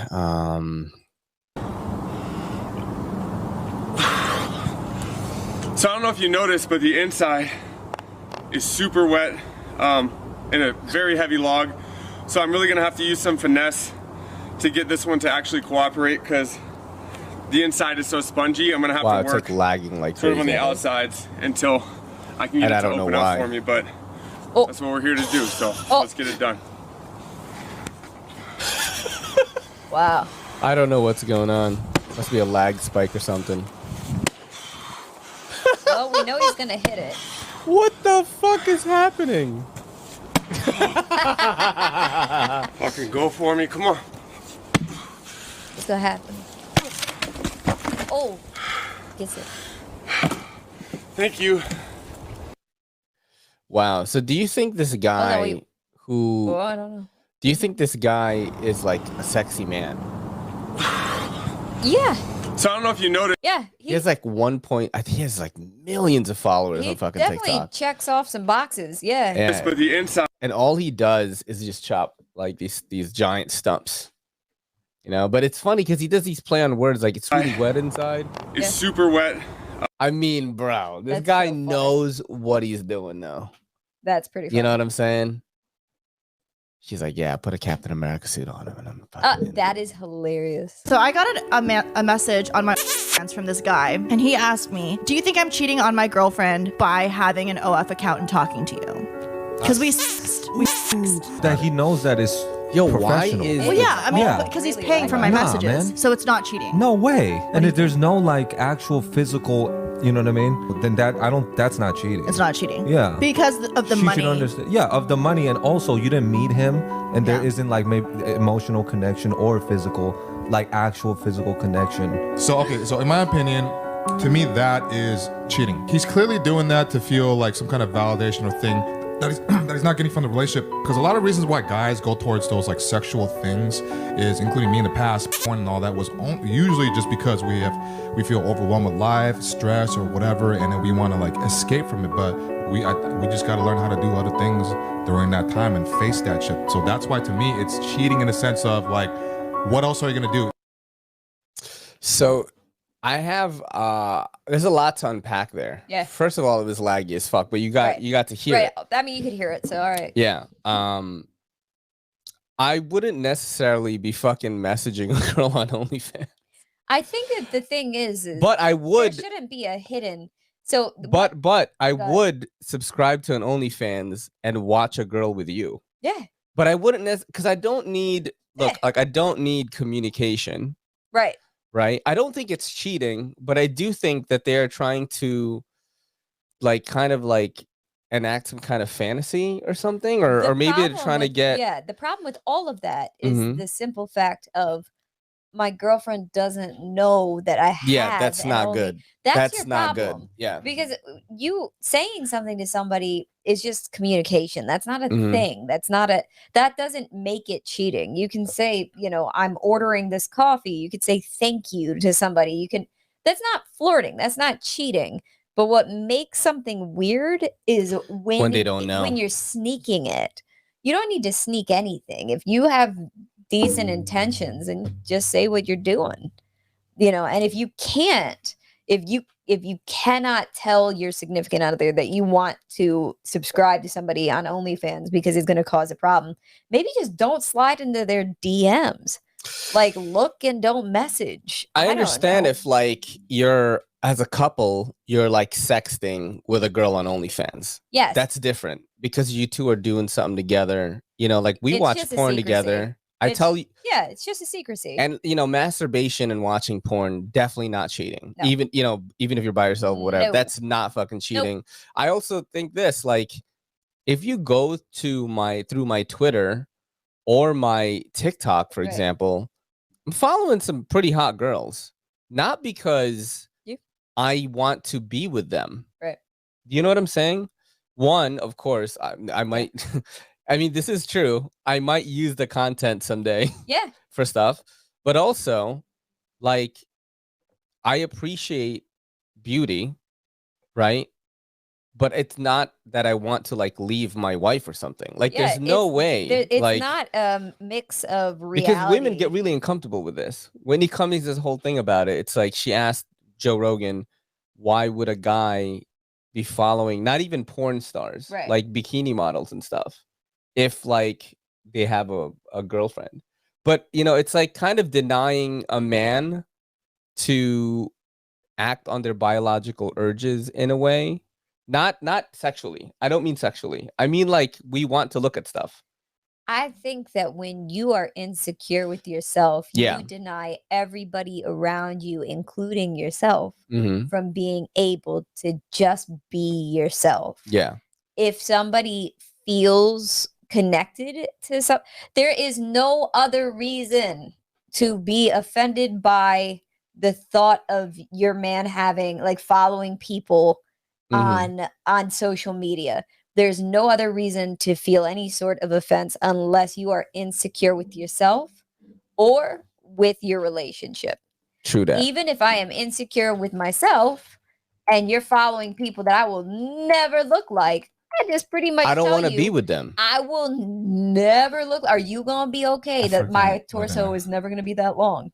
So I don't know if you noticed, but the inside is super wet in a very heavy log. So I'm really gonna have to use some finesse to get this one to actually cooperate because the inside is so spongy. I'm gonna have to it's work like lagging like sort of on crazy. the outsides until I can get And it I to don't know open up why. for me, but Oh. that's what we're here to do. So Oh. let's get it done. Wow. I don't know what's going on. Must be a lag spike or something. Well, we know he's gonna hit it. What the fuck is happening? Fucking go for me, come on. What's gonna happen? Oh, gets it. Thank you. Wow. So do you think this guy wait. who Oh, I don't know. do you think this guy is like a sexy man? Yeah, So I don't know if you noticed. yeah. He has like I think he has like millions of followers he on fucking definitely TikTok. checks off some boxes. Yeah. Yeah. But the inside And all he does is just chop like these giant stumps. You know, but it's funny because he does these play on words like it's really wet inside. is Yeah. super wet. I mean, bro, this That's guy so funny. knows what he's doing though. That's pretty funny. You know what I'm saying? She's like, yeah, put a Captain America suit on him, and I'm fucking in. That is hilarious. So I got a message on my friends from this guy, and he asked me, "Do you think I'm cheating on my girlfriend by having an OF account and talking to you?" Because we sexted. That he knows that is Yo, why professional. is Well, yeah, I mean, Yeah. because he's Really paying like for my Nah, messages, man. so it's not cheating. No way. And do if there's no like actual physical, you know what I mean? Then that's not cheating. It's not cheating. Yeah. Because of the She money. should understand. Yeah, of the money, and also you didn't meet him, and there Yeah. isn't like maybe emotional connection or physical, like actual physical connection. So, okay, so in my opinion, to me, that is cheating. He's clearly doing that to feel like some kind of validation or thing that he's, that he's not getting from the relationship. Because a lot of reasons why guys go towards those like sexual things is, including me in the past, porn and all that, was usually just because we feel overwhelmed with life, stress, or whatever, and then we want to like escape from it. But we just got to learn how to do other things during that time and face that shit. So that's why, to me, it's cheating in the sense of like, what else are you gonna do? So I have there's a lot to unpack there. Yeah. First of all, it was laggy as fuck, but you got to hear Right. it. I mean, you could hear it. So all right. Yeah. I wouldn't necessarily be fucking messaging a girl on OnlyFans. I think that the thing is But I would there shouldn't be a hidden. So but I Go ahead. would subscribe to an OnlyFans and watch a girl with you. yeah, But I wouldn't because I don't need Yeah. I don't need communication, right. right? I don't think it's cheating, but I do think that they're trying to like kind of like enact some kind of fantasy or something, or The maybe they're problem trying to with- get Yeah, the problem with all of that is Mhm. the simple fact of my girlfriend doesn't know that I have. yeah, that's an not only- good. That's, That's your not problem. good. Yeah. Because you saying something to somebody is just communication. That's not a Mhm. thing. That doesn't make it cheating. You can say, I'm ordering this coffee. You could say thank you to somebody. That's not flirting. That's not cheating. But what makes something weird is when they don't know. when you're sneaking it. You don't need to sneak anything. If you have decent intentions, and just say what you're doing. And if you can't, if you cannot tell your significant other that you want to subscribe to somebody on OnlyFans because it's going to cause a problem, maybe just don't slide into their DMs. Like, look and don't message. I don't understand know. if like you're as a couple, you're like sexting with a girl on OnlyFans. Yes. That's different because you two are doing something together. You know, like we It's watch just a porn secrecy. together. I It's- tell you, Yeah, it's just a secrecy. and you know, masturbation and watching porn definitely not cheating. No. Even you know, even if you're by yourself or whatever, No. that's not fucking cheating. I also think this, like, if you go to through my Twitter or my TikTok, for Right. example, I'm following some pretty hot girls, not because I want to be with them. Right. You know what I'm saying? One, of course, I might. I mean, this is true. I might use the content someday. Yeah. For stuff, but also, like, I appreciate beauty, right? But it's not that I want to like leave my wife or something. Like, Yeah, there's no it's- way. It's like, not a mix of reality. because women get really uncomfortable with this. When he comes this whole thing about it, it's like she asked Joe Rogan, why would a guy be following not even porn stars, Right. like bikini models and stuff, if like they have a girlfriend? But you know, it's like kind of denying a man to act on their biological urges in a way. Not sexually. I don't mean sexually. I mean like we want to look at stuff. I think that when you are insecure with yourself, Yeah. you deny everybody around you, including yourself, Mhm. from being able to just be yourself. Yeah. If somebody feels connected to some, there is no other reason to be offended by the thought of your man having like following people on social media. There's no other reason to feel any sort of offense unless you are insecure with yourself or with your relationship. True that. Even if I am insecure with myself and you're following people that I will never look like, I just pretty much I don't want to be with them. I will never look. Are you going to be okay that my torso is never going to be that long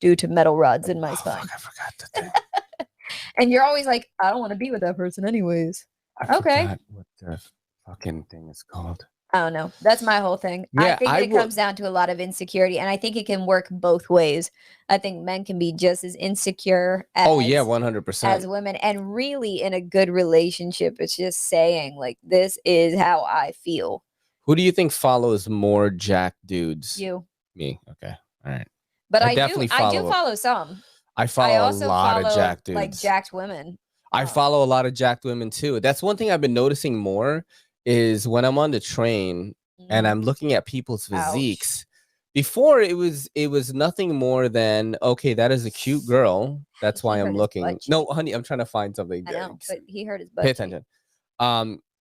due to metal rods in my spine? I forgot the thing. And you're always like, I don't want to be with that person anyways. I Okay. forgot what the fucking thing is called. I don't know. That's my whole thing. I Yeah, think I it comes down to a lot of insecurity, and I think it can work both ways. I think men can be just as insecure as, Oh yeah, as 100%. women, and really in a good relationship, it's just saying like, this is how I feel. Who do you think follows more jack dudes? You. Me. Okay. All right. But I I definitely do follow- follow some. I follow I a also lot of follow, jack dudes. like jacked women. I follow a lot of jacked women too. That's one thing I've been noticing more is when I'm on the train and I'm looking at people's physiques. Before it was nothing more than, okay, that is a cute girl. That's why I'm looking. No, honey, I'm trying to find something. I know, but he hurt his butt. Pay attention.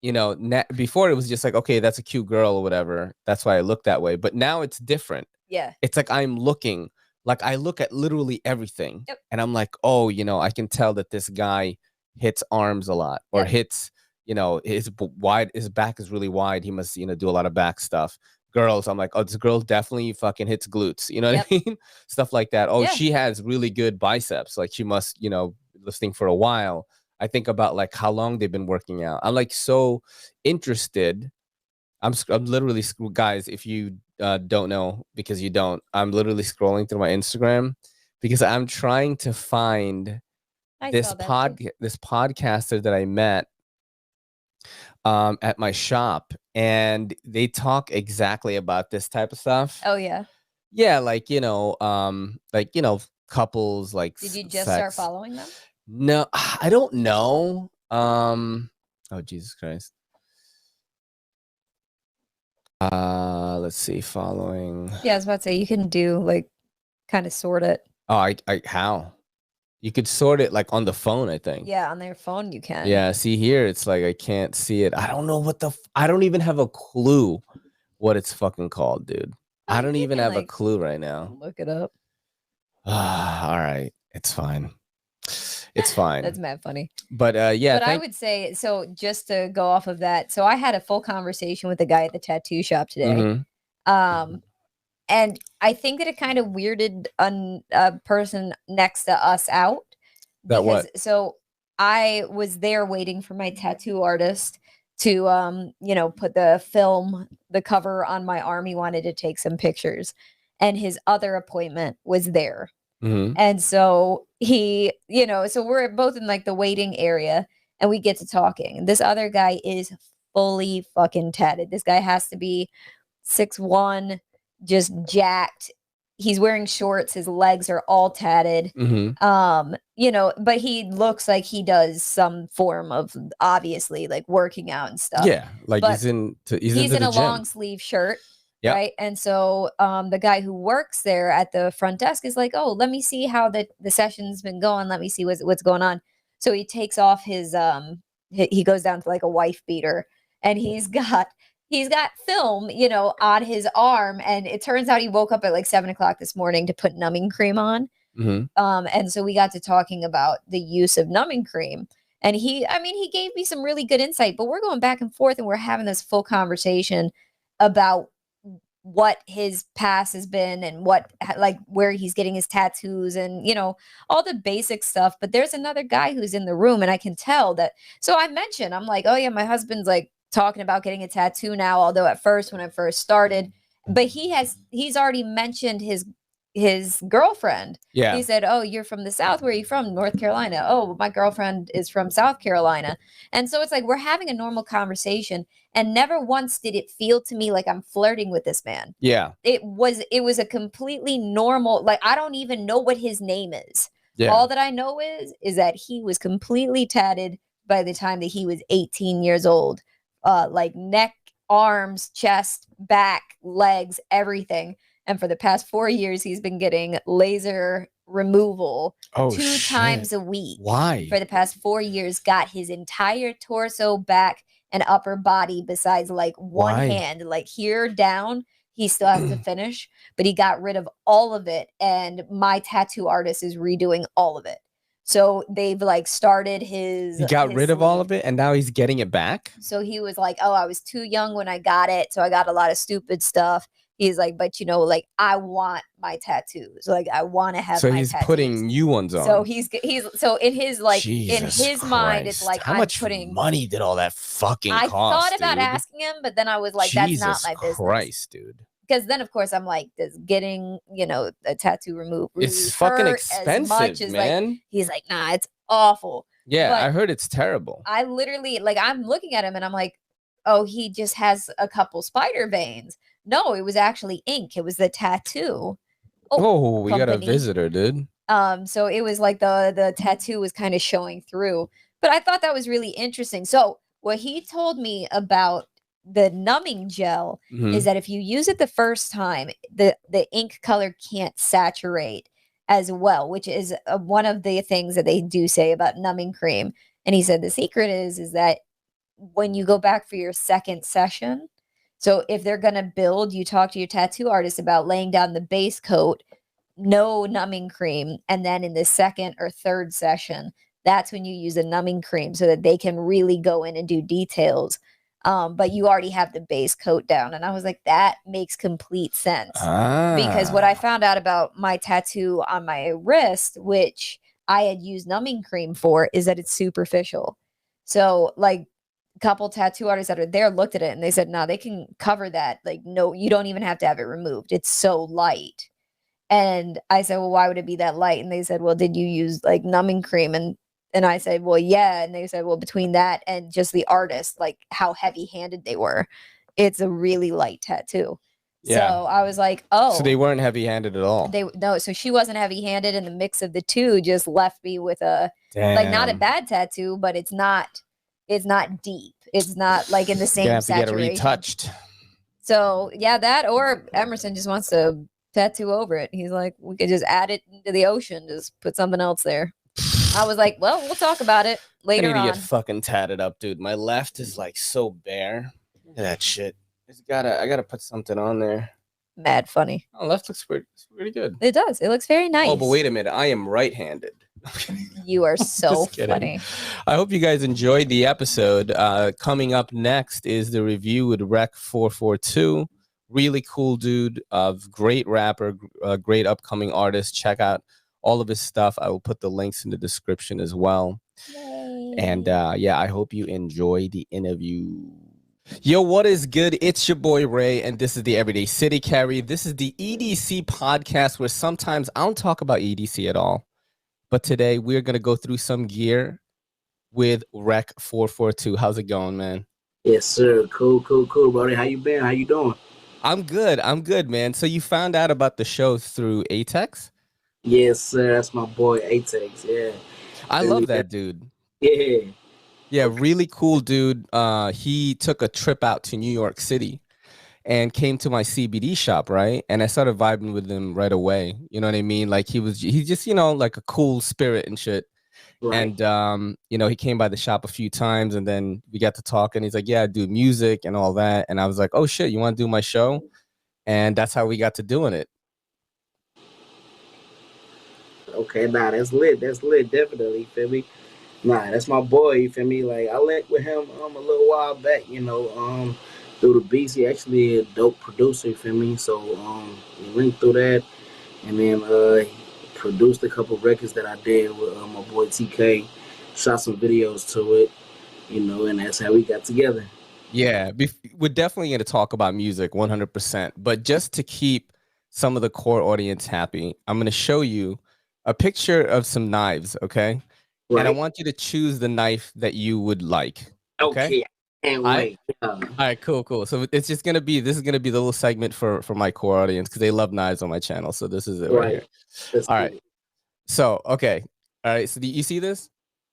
You know, before it was just like, okay, that's a cute girl or whatever. That's why I look that way. But now it's different. Yeah. It's like I'm looking, like I look at literally everything. Yep. And I'm like, oh, you know, I can tell that this guy hits arms a lot or hits, you know, his back is really wide. He must, you know, do a lot of back stuff. Girls, I'm like, oh, this girl definitely fucking hits glutes. You know what I mean? Stuff like that. Oh, she has really good biceps. Like she must, you know, listening for a while. I think about like how long they've been working out. I'm like so interested. I'm literally, guys, if you don't know, because you don't, I'm literally scrolling through my Instagram because I'm trying to find this podcaster that I met at my shop, and they talk exactly about this type of stuff. Oh yeah. Yeah, like you know, couples like. Did you just start following them? No, I don't know. Oh Jesus Christ. Let's see, following. Yeah, I was about to say you can do like kind of sort it. Oh, I how? You could sort it like on the phone, I think. Yeah, on their phone you can. Yeah, see here, it's like I can't see it. I don't know what I don't even have a clue what it's fucking called, dude. I don't even have a clue right now. Look it up. All right, it's fine. It's fine. That's mad funny. But yeah. But I would say, so just to go off of that, so I had a full conversation with the guy at the tattoo shop today. And I think that it kind of weirded a person next to us out. That what? So I was there waiting for my tattoo artist to, you know, put the cover on my arm. He wanted to take some pictures. and his other appointment was there. Mhm. And so he, so we're both in like the waiting area and we get to talking. This other guy is fully fucking tatted. This guy has to be 6'1", just jacked. He's wearing shorts. His legs are all tatted. Mhm. But he looks like he does some form of obviously like working out and stuff. Yeah, like But he's he's into in the a gym. long sleeve shirt. Yep. Right. And so the guy who works there at the front desk is like, oh, let me see how the session's been going. Let me see what's going on. So he takes off his he goes down to like a wife beater and he's got film, on his arm. And it turns out he woke up at like 7 o'clock this morning to put numbing cream on. Mhm. And so we got to talking about the use of numbing cream. And he gave me some really good insight, but we're going back and forth and we're having this full conversation about what his past has been and where he's getting his tattoos and all the basic stuff. But there's another guy who's in the room and I can tell that. So I'm like, oh yeah, my husband's like talking about getting a tattoo now, although at first when I first started, but he's already mentioned his girlfriend. Yeah. He said, oh, you're from the South. Where are you from? North Carolina. Oh, my girlfriend is from South Carolina. And so it's like we're having a normal conversation and never once did it feel to me like I'm flirting with this man. Yeah. It was a completely normal, like I don't even know what his name is. Yeah. All that I know is that he was completely tatted by the time that he was 18 years old. Like neck, arms, chest, back, legs, everything. And for the past 4 years, he's been getting laser removal 2 times a week. Why? For the past 4 years, got his entire torso, back, and upper body besides like one Why? hand, like here down. He still has to finish, but he got rid of all of it. And my tattoo artist is redoing all of it. So they've like started He got rid of all of it and now he's getting it back? So he was like, oh, I was too young when I got it. So I got a lot of stupid stuff. He's like, but like I want my tattoos. Like I want to have. So my he's tattoos. putting new ones on. So he's so in his like Jesus in his mind, it's Christ. like how I'm much putting money did all that fucking I cost? thought about dude? asking him, but then I was like, Jesus that's not my business. Christ, dude. Because then, of course, I'm like, does getting a tattoo removed really It's fucking hurt as much expensive, as, man. Like, he's like, nah, it's awful. Yeah, But I heard it's terrible. I literally like I'm looking at him and I'm like, oh, he just has a couple spider veins. No, it was actually ink. It was the tattoo. Oh, we got a company. visitor, dude. So it was like the tattoo was kind of showing through. But I thought that was really interesting. So what he told me about the numbing gel is that if you use it the first time, the ink color can't saturate as well, which is one of the things that they do say about numbing cream. And he said the secret is that when you go back for your second session, so if they're going to build, you talk to your tattoo artist about laying down the base coat, no numbing cream. And then in the second or third session, that's when you use a numbing cream so that they can really go in and do details. But you already have the base coat down. And I was like, that makes complete sense. Because what I found out about my tattoo on my wrist, which I had used numbing cream for, is that it's superficial. So like a couple tattoo artists that are there looked at it and they said, no, they can cover that. Like, no, you don't even have to have it removed. It's so light. And I said, well, why would it be that light? And they said, well, did you use like numbing cream? And I said, well, yeah. And they said, well, between that and just the artist, like how heavy handed they were, it's a really light tattoo. Yeah. So I was like, oh. So they weren't heavy handed at all. No, so she wasn't heavy handed, and the mix of the two just left me with a like not a bad tattoo, but it's not deep. It's not like in the same You're gonna have to get it saturation. retouched. So yeah, that or Emerson just wants to tattoo over it. He's like, we could just add it into the ocean, just put something else there. I was like, well, we'll talk about it later I need on. to get fucking tatted up, dude. My left is like so bare. Look at that shit. I gotta put something on there. Mad funny. Oh, left looks pretty good. It does. It looks very nice. Oh, but wait a minute. I am right-handed. You are so Just kidding. funny. I hope you guys enjoyed the episode. Coming up next is the review with Reck 442. Really cool dude, great rapper, great upcoming artist. Check out all of his stuff. I will put the links in the description as well. Yay. And yeah, I hope you enjoy the interview. Yo, what is good? It's your boy Ray, and this is the Everyday City Carry. This is the EDC podcast where sometimes I don't talk about EDC at all. But today we're going to go through some gear with Reck 442. How's it going, man? Yes, sir. Cool, buddy. How you been? How you doing? I'm good, man. So you found out about the show through Atex? Yes, sir. That's my boy Atex. Yeah. I love that dude. Yeah. Yeah, really cool dude. He took a trip out to New York City and came to my CBD shop, right? And I started vibing with him right away. You know what I mean? Like he's just, like a cool spirit and shit. Right. And he came by the shop a few times and then we got to talk and he's like, yeah, I do music and all that. And I was like, oh shit, you want to do my show? And that's how we got to doing it. Okay, nah, that's lit. That's lit, definitely. You feel me? Nah, that's my boy. You feel me? Like I linked with him a little while back. Through the beats. He actually a dope producer. You feel me? So we linked through that, and then he produced a couple records that I did with my boy TK. Shot some videos to it. And that's how we got together. Yeah, we're definitely going to talk about music 100%. But just to keep some of the core audience happy, I'm going to show you a picture of some knives, okay? Right. And I want you to choose the knife that you would like. Okay. Can't wait. All right, cool. So this is gonna be the little segment for my core audience because they love knives on my channel. So this is it right here. That's all good. right. So okay. All right. So do you see this?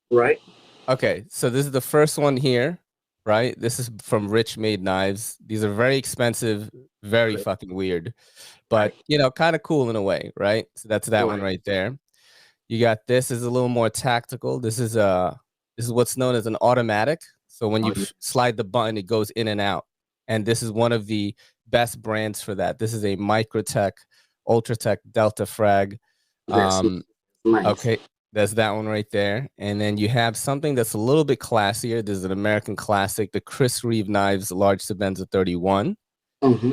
Right. Okay. So this is the first one here, right? This is from Rich Made Knives. These are very expensive, very fucking weird, but kind of cool in a way, right? So that's that one right there. You got this is a little more tactical. This is what's known as an automatic. So when you slide the button, it goes in and out. And this is one of the best brands for that. This is a Microtech, Ultratech Delta Frag. Nice. Okay, that's that one right there. And then you have something that's a little bit classier. This is an American classic, the Chris Reeve Knives Large Sebenza 31. Mm-hmm.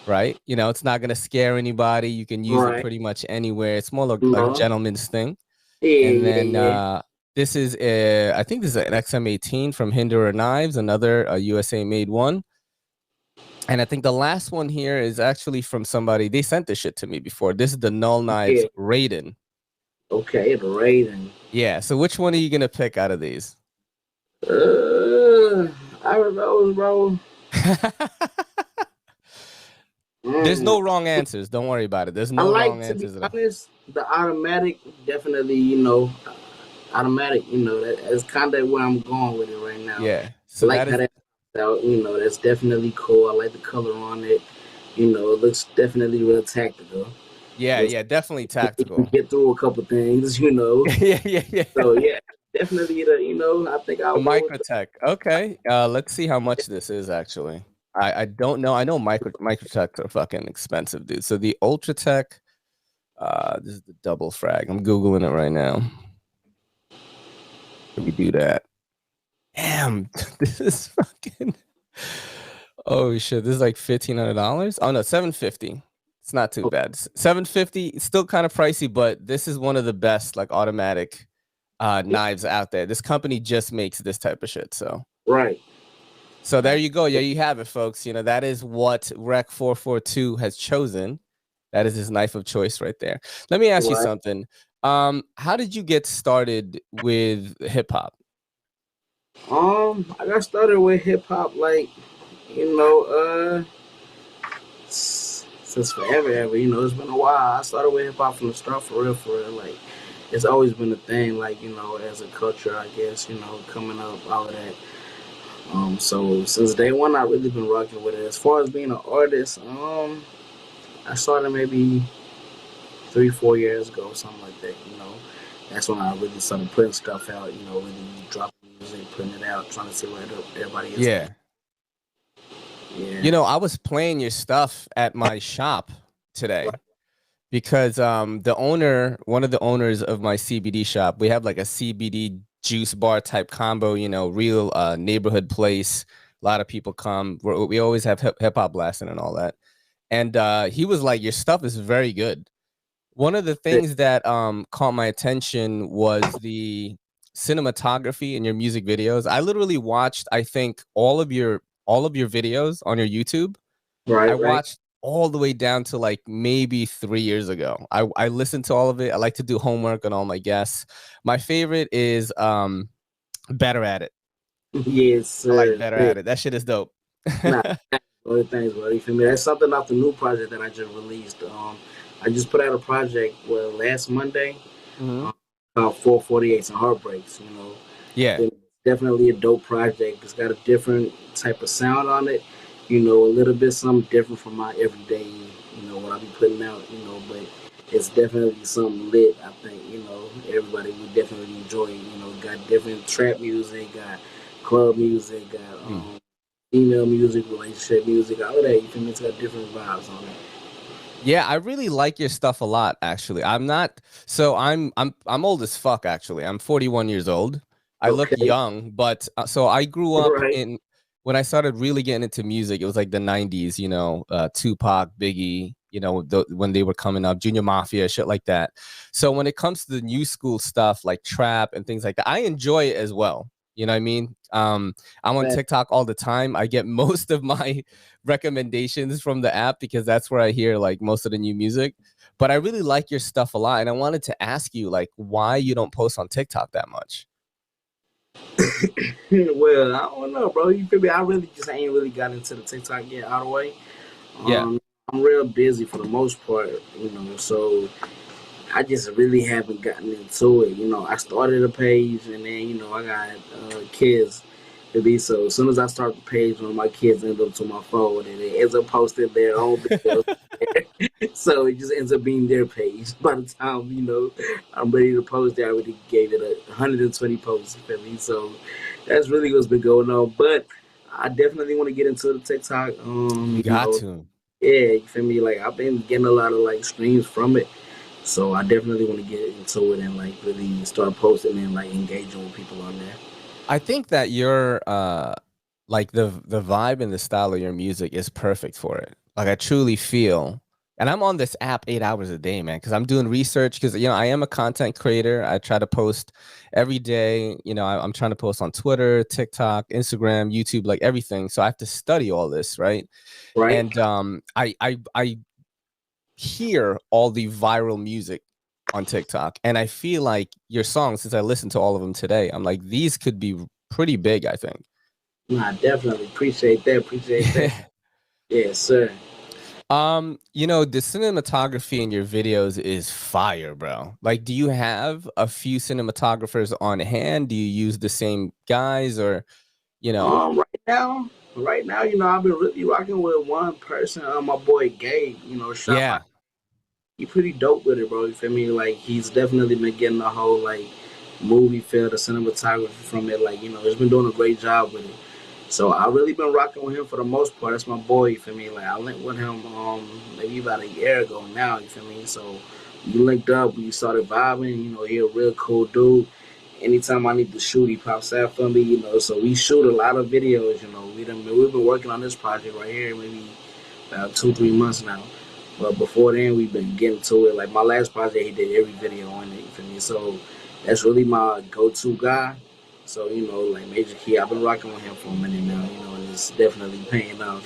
Right? It's not going to scare anybody. You can use it pretty much anywhere. It's more like a gentleman's thing. Yeah, and then this is I think this is an XM18 from Hinderer Knives, another USA made one. And I think the last one here is actually from somebody. They sent this shit to me before. This is the Null Knives Raiden. Okay, the Raiden. Yeah. So which one are you gonna pick out of these? I don't know, bro. There's no wrong answers. Don't worry about it. There's no wrong answers. To be honest, the automatic definitely, automatic, that's kind of where I'm going with it right now. Yeah. So I like how that's out, that's definitely cool. I like the color on it. It looks definitely real tactical. Yeah, definitely tactical. Get through a couple things, yeah. So yeah, definitely I think I'll Microtech. Okay. Let's see how much this is actually. I don't know. I know Microtechs are fucking expensive, dude. So the Ultratech, this is the double frag. I'm Googling it right now. Let me do that. Damn, this is fucking. Oh shit, this is like $1,500. Oh no, $750. It's not too bad. $750. It's still kind of pricey, but this is one of the best like automatic knives out there. This company just makes this type of shit. So right. So there you go. Yeah, you have it, folks. That is what Reck 442 has chosen. That is his knife of choice right there. Let me ask you something. How did you get started with hip hop? I got started with hip hop since forever. It's been a while. I started with hip hop from the start, for real. Like, it's always been a thing. Like, as a culture, I guess. Coming up, all of that. So since day one, I've really been rocking with it. As far as being an artist, I started maybe 3-4 years ago, something like that. That's when I really started putting stuff out. Really dropping music, putting it out, trying to see where everybody is. Yeah. Yeah. I was playing your stuff at my shop today because one of the owners of my CBD shop, we have like a CBD juice bar type combo, real neighborhood place. A lot of people come. We always have hip hop blasting and all that. And he was like, your stuff is very good. One of the things that caught my attention was the cinematography in your music videos. I literally watched, I think, all of your all of your videos on your YouTube. Right, I right. watched all the way down to like maybe 3 years ago. I listened to all of it. I like to do homework on all my guests. My favorite is Better at It. Yes, I like sir. Better Yeah. at It. That shit is dope. Nah, other things, bro. You feel me? That's something off the new project that I just released. I just put out a project last Monday Mhm. called 448s and Heartbreaks. You know, Yeah. it's definitely a dope project. It's got a different type of sound on it. You know, a little bit something different from my everyday. You know what I be putting out. You know, but it's definitely something lit. I think everybody would definitely enjoy it. You know, got different trap music, got club music, got female music, relationship music, all of that. You feel me? It's got different vibes on it. Yeah, I really like your stuff a lot, actually. I'm old as fuck, actually. I'm 41 years old. I look Okay. young, but so I grew up Right. when I started really getting into music, it was like the 90s, Tupac, Biggie, when they were coming up, Junior Mafia, shit like that. So when it comes to the new school stuff like trap and things like that, I enjoy it as well. You know what I mean? I'm on Right. TikTok all the time. I get most of my recommendations from the app because that's where I hear like most of the new music. But I really like your stuff a lot. And I wanted to ask you like why you don't post on TikTok that much. Well, I don't know, bro. You feel me? I really just ain't really got into the TikTok yet all the way. Yeah. I'm real busy for the most part, so I just really haven't gotten into it. You know, I started a page and then, I got kids. So as soon as I start the page, one of my kids end up to my phone and it ends up posting their own videos. So it just ends up being their page. By the time, I'm ready to post, I already gave it 120 posts. You feel me? So that's really what's been going on. But I definitely want to get into the TikTok. You got to. Yeah, you feel me? Like I've been getting a lot of like streams from it. So I definitely want to get into it and like really start posting and like engaging with people on there. I think that your like the vibe and the style of your music is perfect for it. Like I truly feel, and I'm on this app 8 hours a day, man, because I'm doing research. Because I am a content creator. I try to post every day. I'm trying to post on Twitter, TikTok, Instagram, YouTube, like everything. So I have to study all this, right? Right. And I hear all the viral music on TikTok, and I feel like your songs, since I listened to all of them today, I'm like, these could be pretty big, I think. Nah, definitely appreciate that. Appreciate that. Yes, sir. The cinematography in your videos is fire, bro. Like, do you have a few cinematographers on hand? Do you use the same guys or, Right now, I've been really rocking with one person, my boy Gabe, shot yeah. he pretty dope with it, bro. You feel me? Like he's definitely been getting the whole like movie feel, the cinematography from it. Like he's been doing a great job with it. So I really been rocking with him for the most part. That's my boy. You feel me? Like I linked with him maybe about a year ago now. You feel me? So we linked up. We started vibing. He a real cool dude. Anytime I need to shoot, he pops out for me. So we shoot a lot of videos. We've been working on this project right here maybe about 2-3 months now. But before then, we've been getting to it. Like my last project, he did every video on it for me. So that's really my go-to guy. So like Major Key, I've been rocking with him for a minute now. And it's definitely paying off.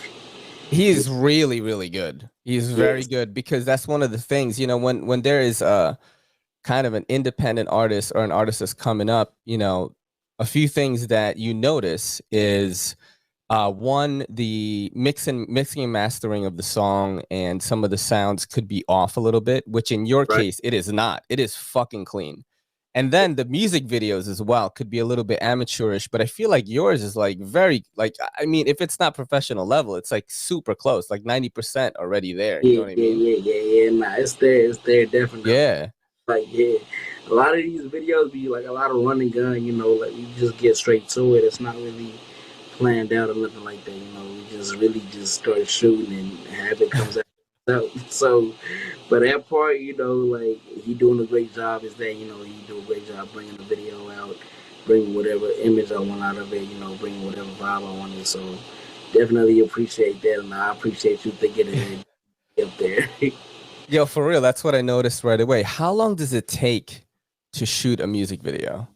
He is really, really good. He's very good because that's one of the things, when there is kind of an independent artist or an artist that's coming up, a few things that you notice is one, the mixing and mastering of the song and some of the sounds could be off a little bit, which in your case, it is not. It is fucking clean. And then the music videos as well could be a little bit amateurish, but I feel like yours is like very, like, I mean, if it's not professional level, it's like super close, like 90% already there. You know what I mean? Yeah. Nah, it's there, definitely. Yeah. Like, a lot of these videos be like a lot of running gun, like we just get straight to it. It's not really planned out or nothing like that. We just really just start shooting and have it comes out. So, but that part, like he doing a great job is that, he do a great job bringing the video out, bringing whatever image I want out of it, bringing whatever vibe I want it. So definitely appreciate that. And I appreciate you thinking it up there. Yo, for real, that's what I noticed right away. How long does it take to shoot a music video?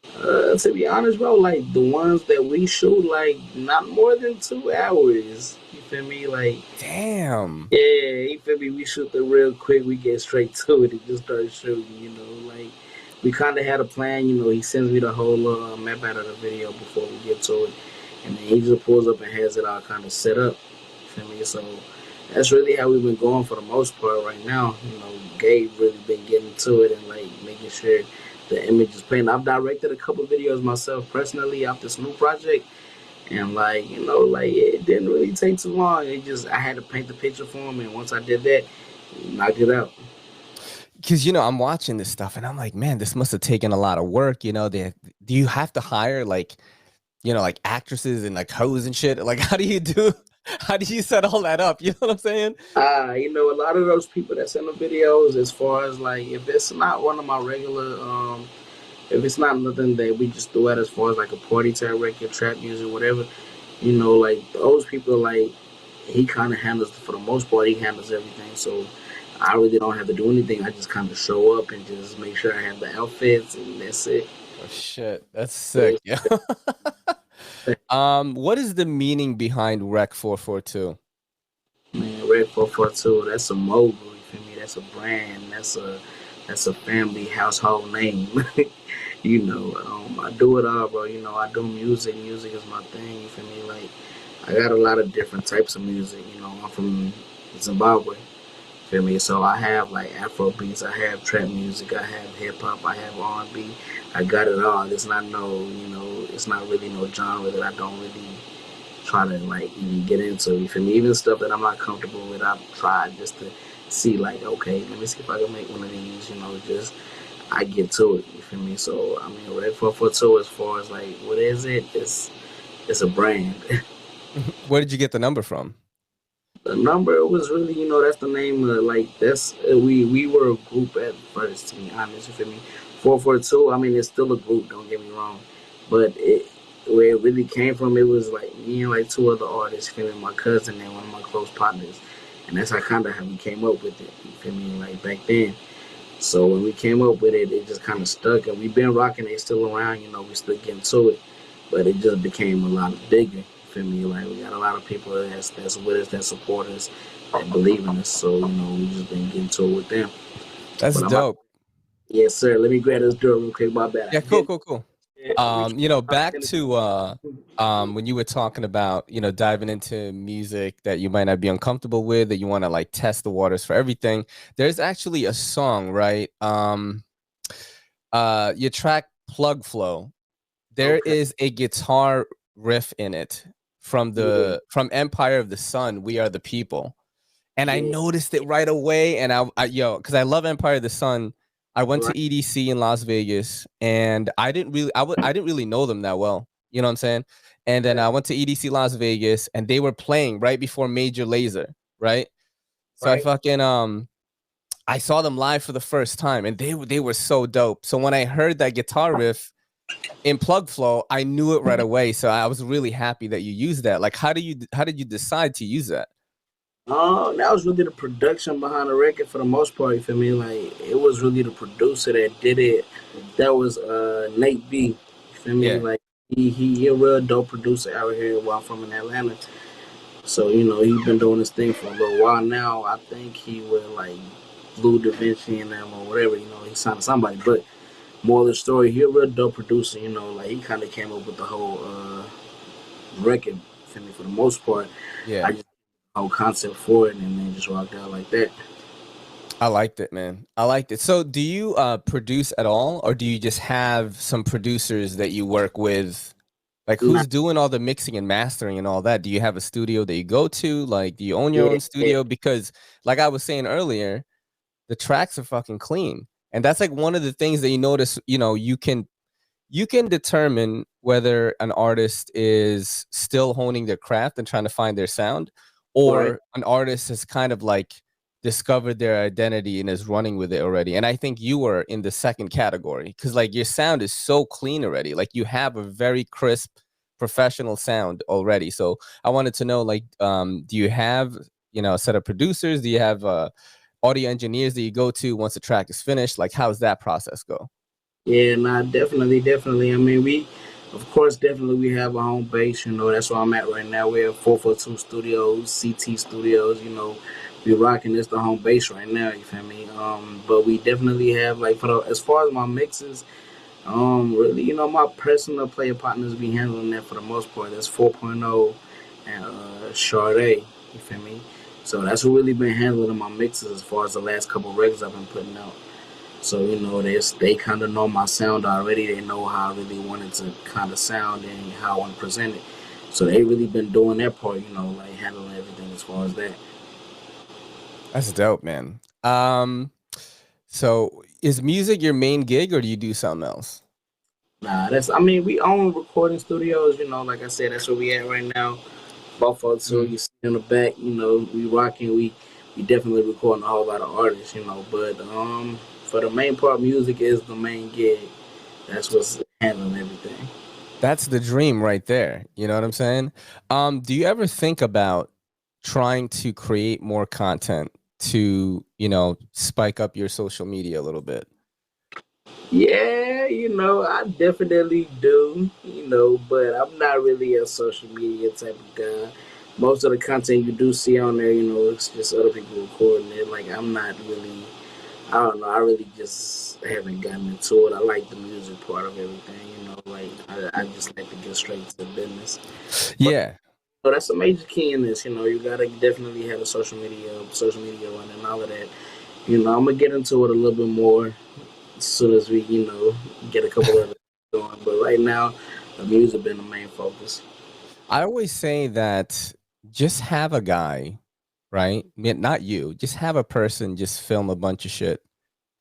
To be honest, bro, like the ones that we shoot, like not more than 2 hours. You feel me? Like, Damn. yeah, you feel me? We shoot the real quick. We get straight to it and just start shooting. Like we kind of had a plan. He sends me the whole map out of the video before we get to it, and then he just pulls up and has it all kind of set up. You feel me? So that's really how we've been going for the most part right now. Gabe really been getting to it and like making sure the image is playing. I've directed a couple videos myself personally off this new project, and like like it didn't really take too long. I had to paint the picture for him, and once I did that, knocked it out. Because I'm watching this stuff and I'm like, man, this must have taken a lot of work. Do you have to hire like actresses and like hoes and shit? Like, how do you set all that up? You know what I'm saying? A lot of those people that send the videos, as far as like if it's not one of my regular if it's not nothing that we just do it as far as like a party type record, trap music, whatever, like those people, like he kind of handles, for the most part, he handles everything. So I really don't have to do anything. I just kind of show up and just make sure I have the outfits, and that's it. Oh shit, that's sick. Yeah. What is the meaning behind Reck 442? Man, Reck 442, that's a mogul. You feel me? That's a brand. That's a family household name. I do it all, bro. I do music. Music is my thing. You feel me? Like, I got a lot of different types of music. I'm from Zimbabwe. You feel me? So I have like Afro beats. I have trap music. I have hip hop. I have R&B. I got it all. It's not it's not really no genre that I don't really try to like even get into. You feel me? Even stuff that I'm not comfortable with, I've tried just to see like, okay, let me see if I can make one of these. Just I get to it. You feel me? So I mean, Red 442, as far as like what is it? It's a brand. Where did you get the number from? The number was really, that's the name of like we were a group at first. To be honest, you feel me? 442. I mean, it's still a group. Don't get me wrong, but where it really came from, it was like me and like two other artists, you feel me? My cousin and one of my close partners, and that's how we came up with it. You feel me? Like back then. So when we came up with it, it just kind of stuck, and we've been rocking it, still around. We still getting to it, but it just became a lot bigger. You feel me? Like we got a lot of people that's with us, that support us, that believe in us. So we just been getting to it with them. That's dope. Yes, sir. Let me grab this door real quick. My bad. Yeah, cool. Back to when you were talking about, diving into music that you might not be uncomfortable with, that you want to like test the waters for everything. There's actually a song, right? Your track Plug Flow. There is a guitar riff in it from Empire of the Sun, We Are the People. And I noticed it right away. And because I love Empire of the Sun. I went to EDC in Las Vegas, and I didn't really know them that well. You know what I'm saying? And then I went to EDC Las Vegas, and they were playing right before Major Lazer, right? So I fucking I saw them live for the first time, and they were so dope. So when I heard that guitar riff in Plug Flow, I knew it right away. So I was really happy that you used that. Like, how did you decide to use that? That was really the production behind the record for the most part. You feel me? Like it was really the producer that did it. That was Nate B. You feel me? Yeah. Like he a real dope producer out here while I'm from in Atlanta. So he's been doing this thing for a little while now. I think he with like Blue Da Vinci and them or whatever. He signed somebody. But more of the story, he a real dope producer. Like he kind of came up with the whole record. You feel me? For the most part. Yeah. I just whole concept for it, and then just rocked out like that. I liked it, man. I liked it. So do you produce at all, or do you just have some producers that you work with? Like, who's doing all the mixing and mastering and all that? Do you have a studio that you go to? Like, do you own your own studio? Because like I was saying earlier, the tracks are fucking clean. And that's like one of the things that you notice, you can determine whether an artist is still honing their craft and trying to find their sound, or an artist has kind of like discovered their identity and is running with it already. And I think you are in the second category, because like your sound is so clean already. Like you have a very crisp professional sound already. So I wanted to know, like, do you have, a set of producers? Do you have audio engineers that you go to once the track is finished? Like, how does that process go? Yeah, nah, definitely. I mean, of course, definitely we have our home base. You know, that's where I'm at right now. We're at 442 Studios, CT Studios. You know, we rocking this the home base right now. You feel me? But we definitely have like as far as my mixes, really, you know, my personal player partners be handling that for the most part. That's 4.0 and Sade. You feel me? So that's what really been handling my mixes as far as the last couple records I've been putting out. So you know, they kind of know my sound already. They know how I really wanted to kind of sound and how I want to present it. So they really been doing their part. You know, like handling everything as far as that. That's dope, man. So is music your main gig, or do you do something else? Nah, that's. I mean, we own recording studios. You know, like I said, that's where we at right now. Buffalo, so Mm. you see in the back. You know, we rocking. We definitely recording a whole lot of artists. You know, but for the main part, music is the main gig. That's what's handling everything. That's the dream right there. You know what I'm saying? Do you ever think about trying to create more content to, spike up your social media a little bit? Yeah, you know, I definitely do, you know, but I'm not really a social media type of guy. Most of the content you do see on there, you know, it's just other people recording it. Like, I'm not really, I don't know, I really just haven't gotten into it. I like the music part of everything, you know, like, I just like to get straight to the business. But, Yeah. so that's a major key in this, you know, you gotta definitely have a social media one and all of that. You know, I'm gonna get into it a little bit more as soon as we, you know, get a couple of going. But right now, the music been the main focus. I always say that just have a guy, right? Not you, just have a person just film a bunch of shit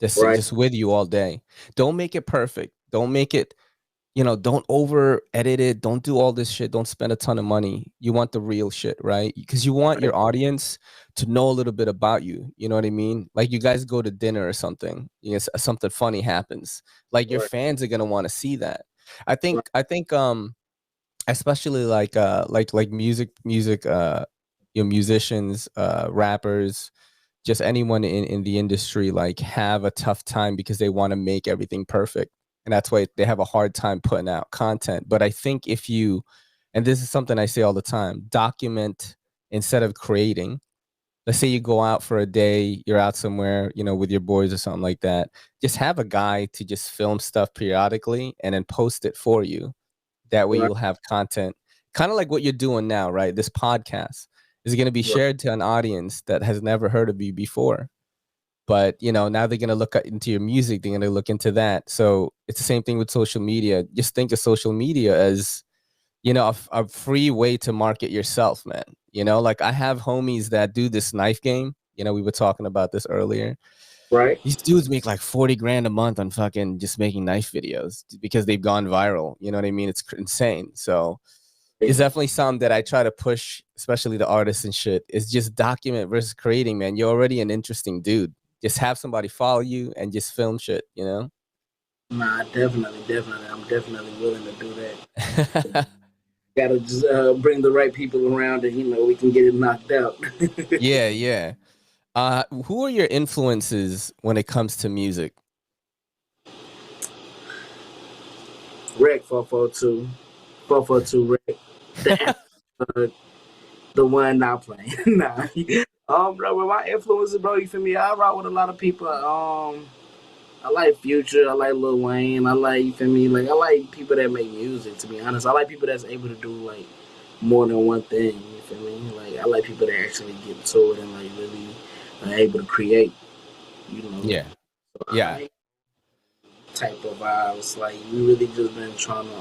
Right, just with you all day. Don't make it perfect. Don't make it, don't over edit it. Don't do all this shit. Don't spend a ton of money. You want the real shit, right? Because you want right, your audience to know a little bit about you. You know what I mean? Like you guys go to dinner or something, something funny happens. Like your right, fans are gonna want to see that. I right, think, I think, especially like music, musicians, rappers, just anyone in the industry, like have a tough time because they want to make everything perfect, and that's why they have a hard time putting out content. But I think if you, and this is something I say all the time, document instead of creating. Let's say you go out for a day, you're out somewhere, with your boys or something like that. Just have a guy to just film stuff periodically and then post it for you. That way right, you'll have content, kind of like what you're doing now, right? This podcast is going to be right, shared to an audience that has never heard of you before. But, now they're going to look into your music. They're going to look into that. So it's the same thing with social media. Just think of social media as, a free way to market yourself, man. Like I have homies that do this knife game. We were talking about this earlier. right. These dudes make like 40 grand a month on fucking just making knife videos because they've gone viral. You know what I mean? It's insane. So it's definitely something that I try to push, especially the artists and shit, is just document versus creating, man. You're already an interesting dude. Just have somebody follow you and just film shit. Nah, definitely. I'm definitely willing to do that. Gotta just bring the right people around, and you know we can get it knocked out. Yeah, yeah. Who are your influences when it comes to music? Reck 442, 442 Reck. The the one not playing. Nah. Bro, with my influences, bro, you feel me? I rock with a lot of people. I like Future. I like Lil Wayne. I like, you feel me? Like I like people that make music. To be honest, I like people that's able to do like more than one thing. You feel me? Like I like people that actually get to it and like really are able to create. You know, Yeah, so I yeah, like type of vibes. Like we really just been trying to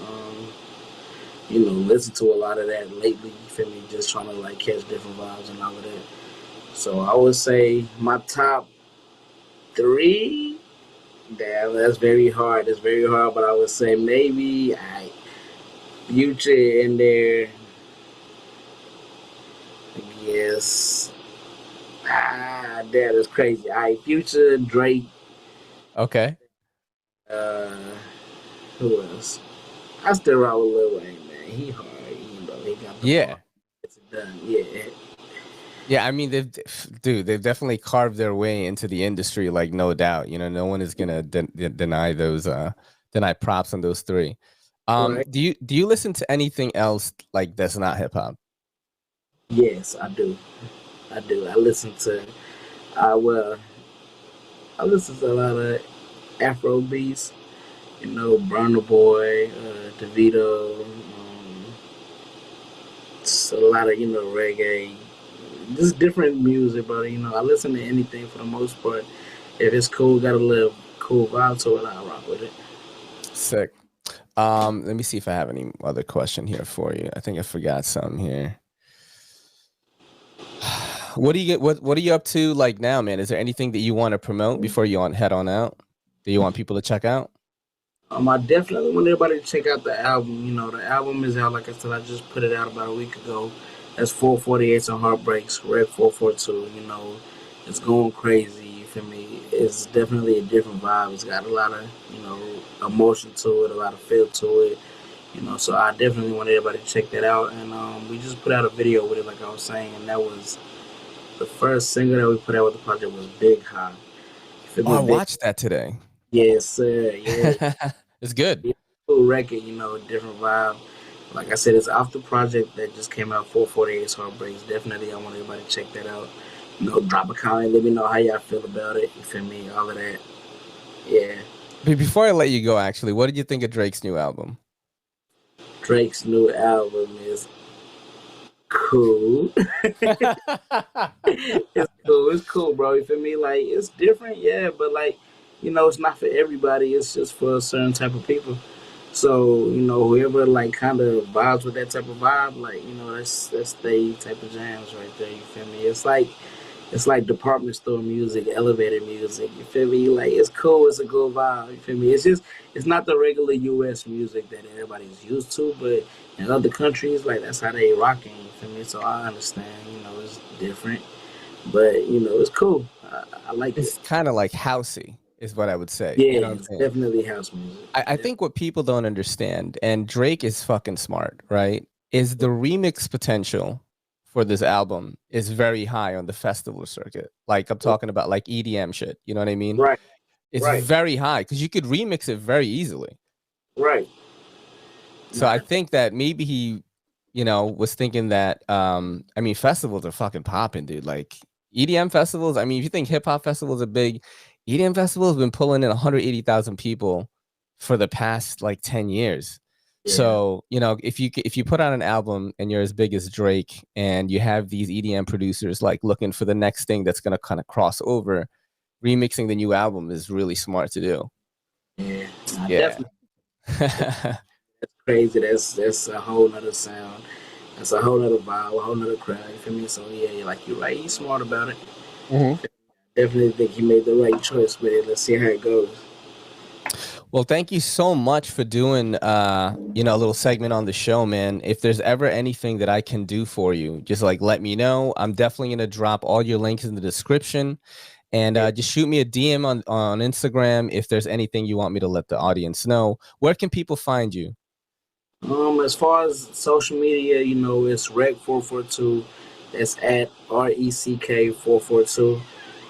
you know, listen to a lot of that lately. You feel me? Just trying to like catch different vibes and all of that. So I would say my top three. Damn, that's very hard. It's very hard, but I would say maybe Future in there. I guess. That is crazy. Future, Drake. okay, Uh, who else? I still rock with Lil Wayne, man. He hard, he got the bar. yeah. It's done. Yeah. Yeah, I mean, they've definitely carved their way into the industry, like no doubt. You know, no one is gonna deny those, deny props on those three. Right. Do you listen to anything else like that's not hip hop? Yes, I do. I do. I listen to. Well, I listen to a lot of Afro beats. You know, Burna Boy, DeVito. It's a lot of reggae, just different music, but I listen to anything for the most part. If it's cool, got a little cool vibe to it, I'll rock with it. Sick. Let me see if I have any other question here for you. I think I forgot some here. What do you get? What are you up to like now, man? Is there anything that you want to promote before you head on out that you want people to check out? I definitely want everybody to check out the album. The album is out. Like I said, I just put it out about a week ago. That's 448s and Heartbreaks, Reck 442. It's going crazy. You feel me? It's definitely a different vibe. It's got a lot of, emotion to it, a lot of feel to it. So I definitely want everybody to check that out. And we just put out a video with it, like I was saying, and that was the first single that we put out with the project was Big High. I watched that today. Yes, sir. Yeah. It's good. Cool record, different vibe. Like I said, it's off the project that just came out, 448's Heartbreaks. Definitely, I want everybody to check that out. Drop a comment, let me know how y'all feel about it. You feel me? All of that. Yeah. Before I let you go, actually, what did you think of Drake's new album? Drake's new album is cool. It's cool. It's cool, bro. You feel me? Like, it's different, yeah, but like, it's not for everybody. It's just for a certain type of people. So, whoever like kind of vibes with that type of vibe, like, that's they type of jams right there. You feel me? It's like department store music, elevator music. You feel me? Like, it's cool. It's a good vibe. You feel me? It's not the regular U.S. music that everybody's used to, but in other countries, like, that's how they rocking. You feel me? So I understand. It's different, but it's cool. I like it. It's kind of like housey, is what I would say. Yeah, it's definitely house music. I think what people don't understand, and Drake is fucking smart, right? Is the remix potential for this album is very high on the festival circuit. Like, I'm talking about like EDM shit. You know what I mean? Right. It's very high because you could remix it very easily. Right. So I think that maybe he, was thinking that, festivals are fucking popping, dude. Like EDM festivals. I mean, if you think hip hop festivals are big, EDM festivals have been pulling in 180,000 people for the past like 10 years. Yeah. So, if you put out an album and you're as big as Drake and you have these EDM producers like looking for the next thing that's going to kind of cross over, remixing the new album is really smart to do. Yeah. Definitely. That's crazy. That's a whole nother sound. That's a whole nother vibe, a whole nother crowd. You feel me? So yeah, like you're right. He's smart about it. Mm-hmm. Definitely think he made the right choice with it. Let's see how it goes. Well, thank you so much for doing, a little segment on the show, man. If there's ever anything that I can do for you, just like let me know. I'm definitely going to drop all your links in the description, and just shoot me a DM on Instagram if there's anything you want me to let the audience know. Where can people find you? As far as social media, it's Reck442. That's at RECK442.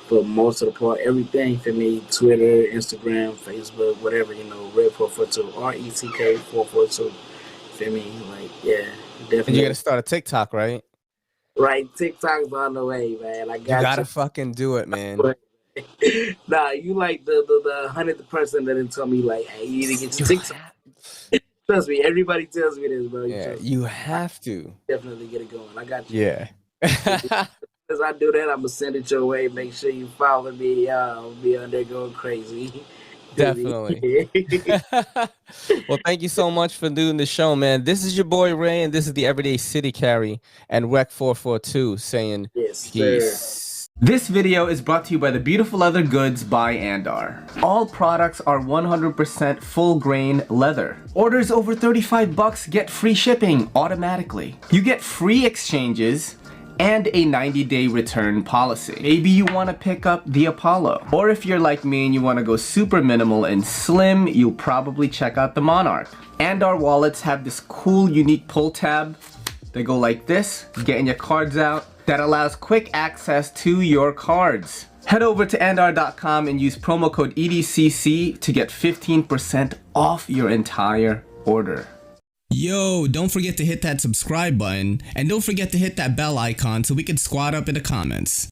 For most of the part, everything for me, Twitter, Instagram, Facebook, whatever, Reck442, RECK442. For me, like, yeah, definitely. And you gotta start a TikTok, right? Right, TikTok's on the way, man. You gotta fucking do it, man. Nah, you like the 100th person that didn't tell me, like, hey, you need to get your TikTok. Trust me, everybody tells me this, bro. You have to. Definitely get it going. I got you. Yeah. As I do that, I'm gonna send it your way. Make sure you follow me. I'll be on there going crazy. Definitely. Well, thank you so much for doing the show, man. This is your boy Ray, and this is the Everyday City Carry and Reck442 saying yes, peace. Sir. This video is brought to you by the Beautiful Leather Goods by Andar. All products are 100% full grain leather. Orders over $35 get free shipping automatically. You get free exchanges and a 90-day return policy. Maybe you want to pick up the Apollo. Or if you're like me and you want to go super minimal and slim, you'll probably check out the Monarch. Andar wallets have this cool, unique pull tab. They go like this, getting your cards out, that allows quick access to your cards. Head over to andr.com and use promo code EDCC to get 15% off your entire order. Yo, don't forget to hit that subscribe button and don't forget to hit that bell icon so we can squad up in the comments.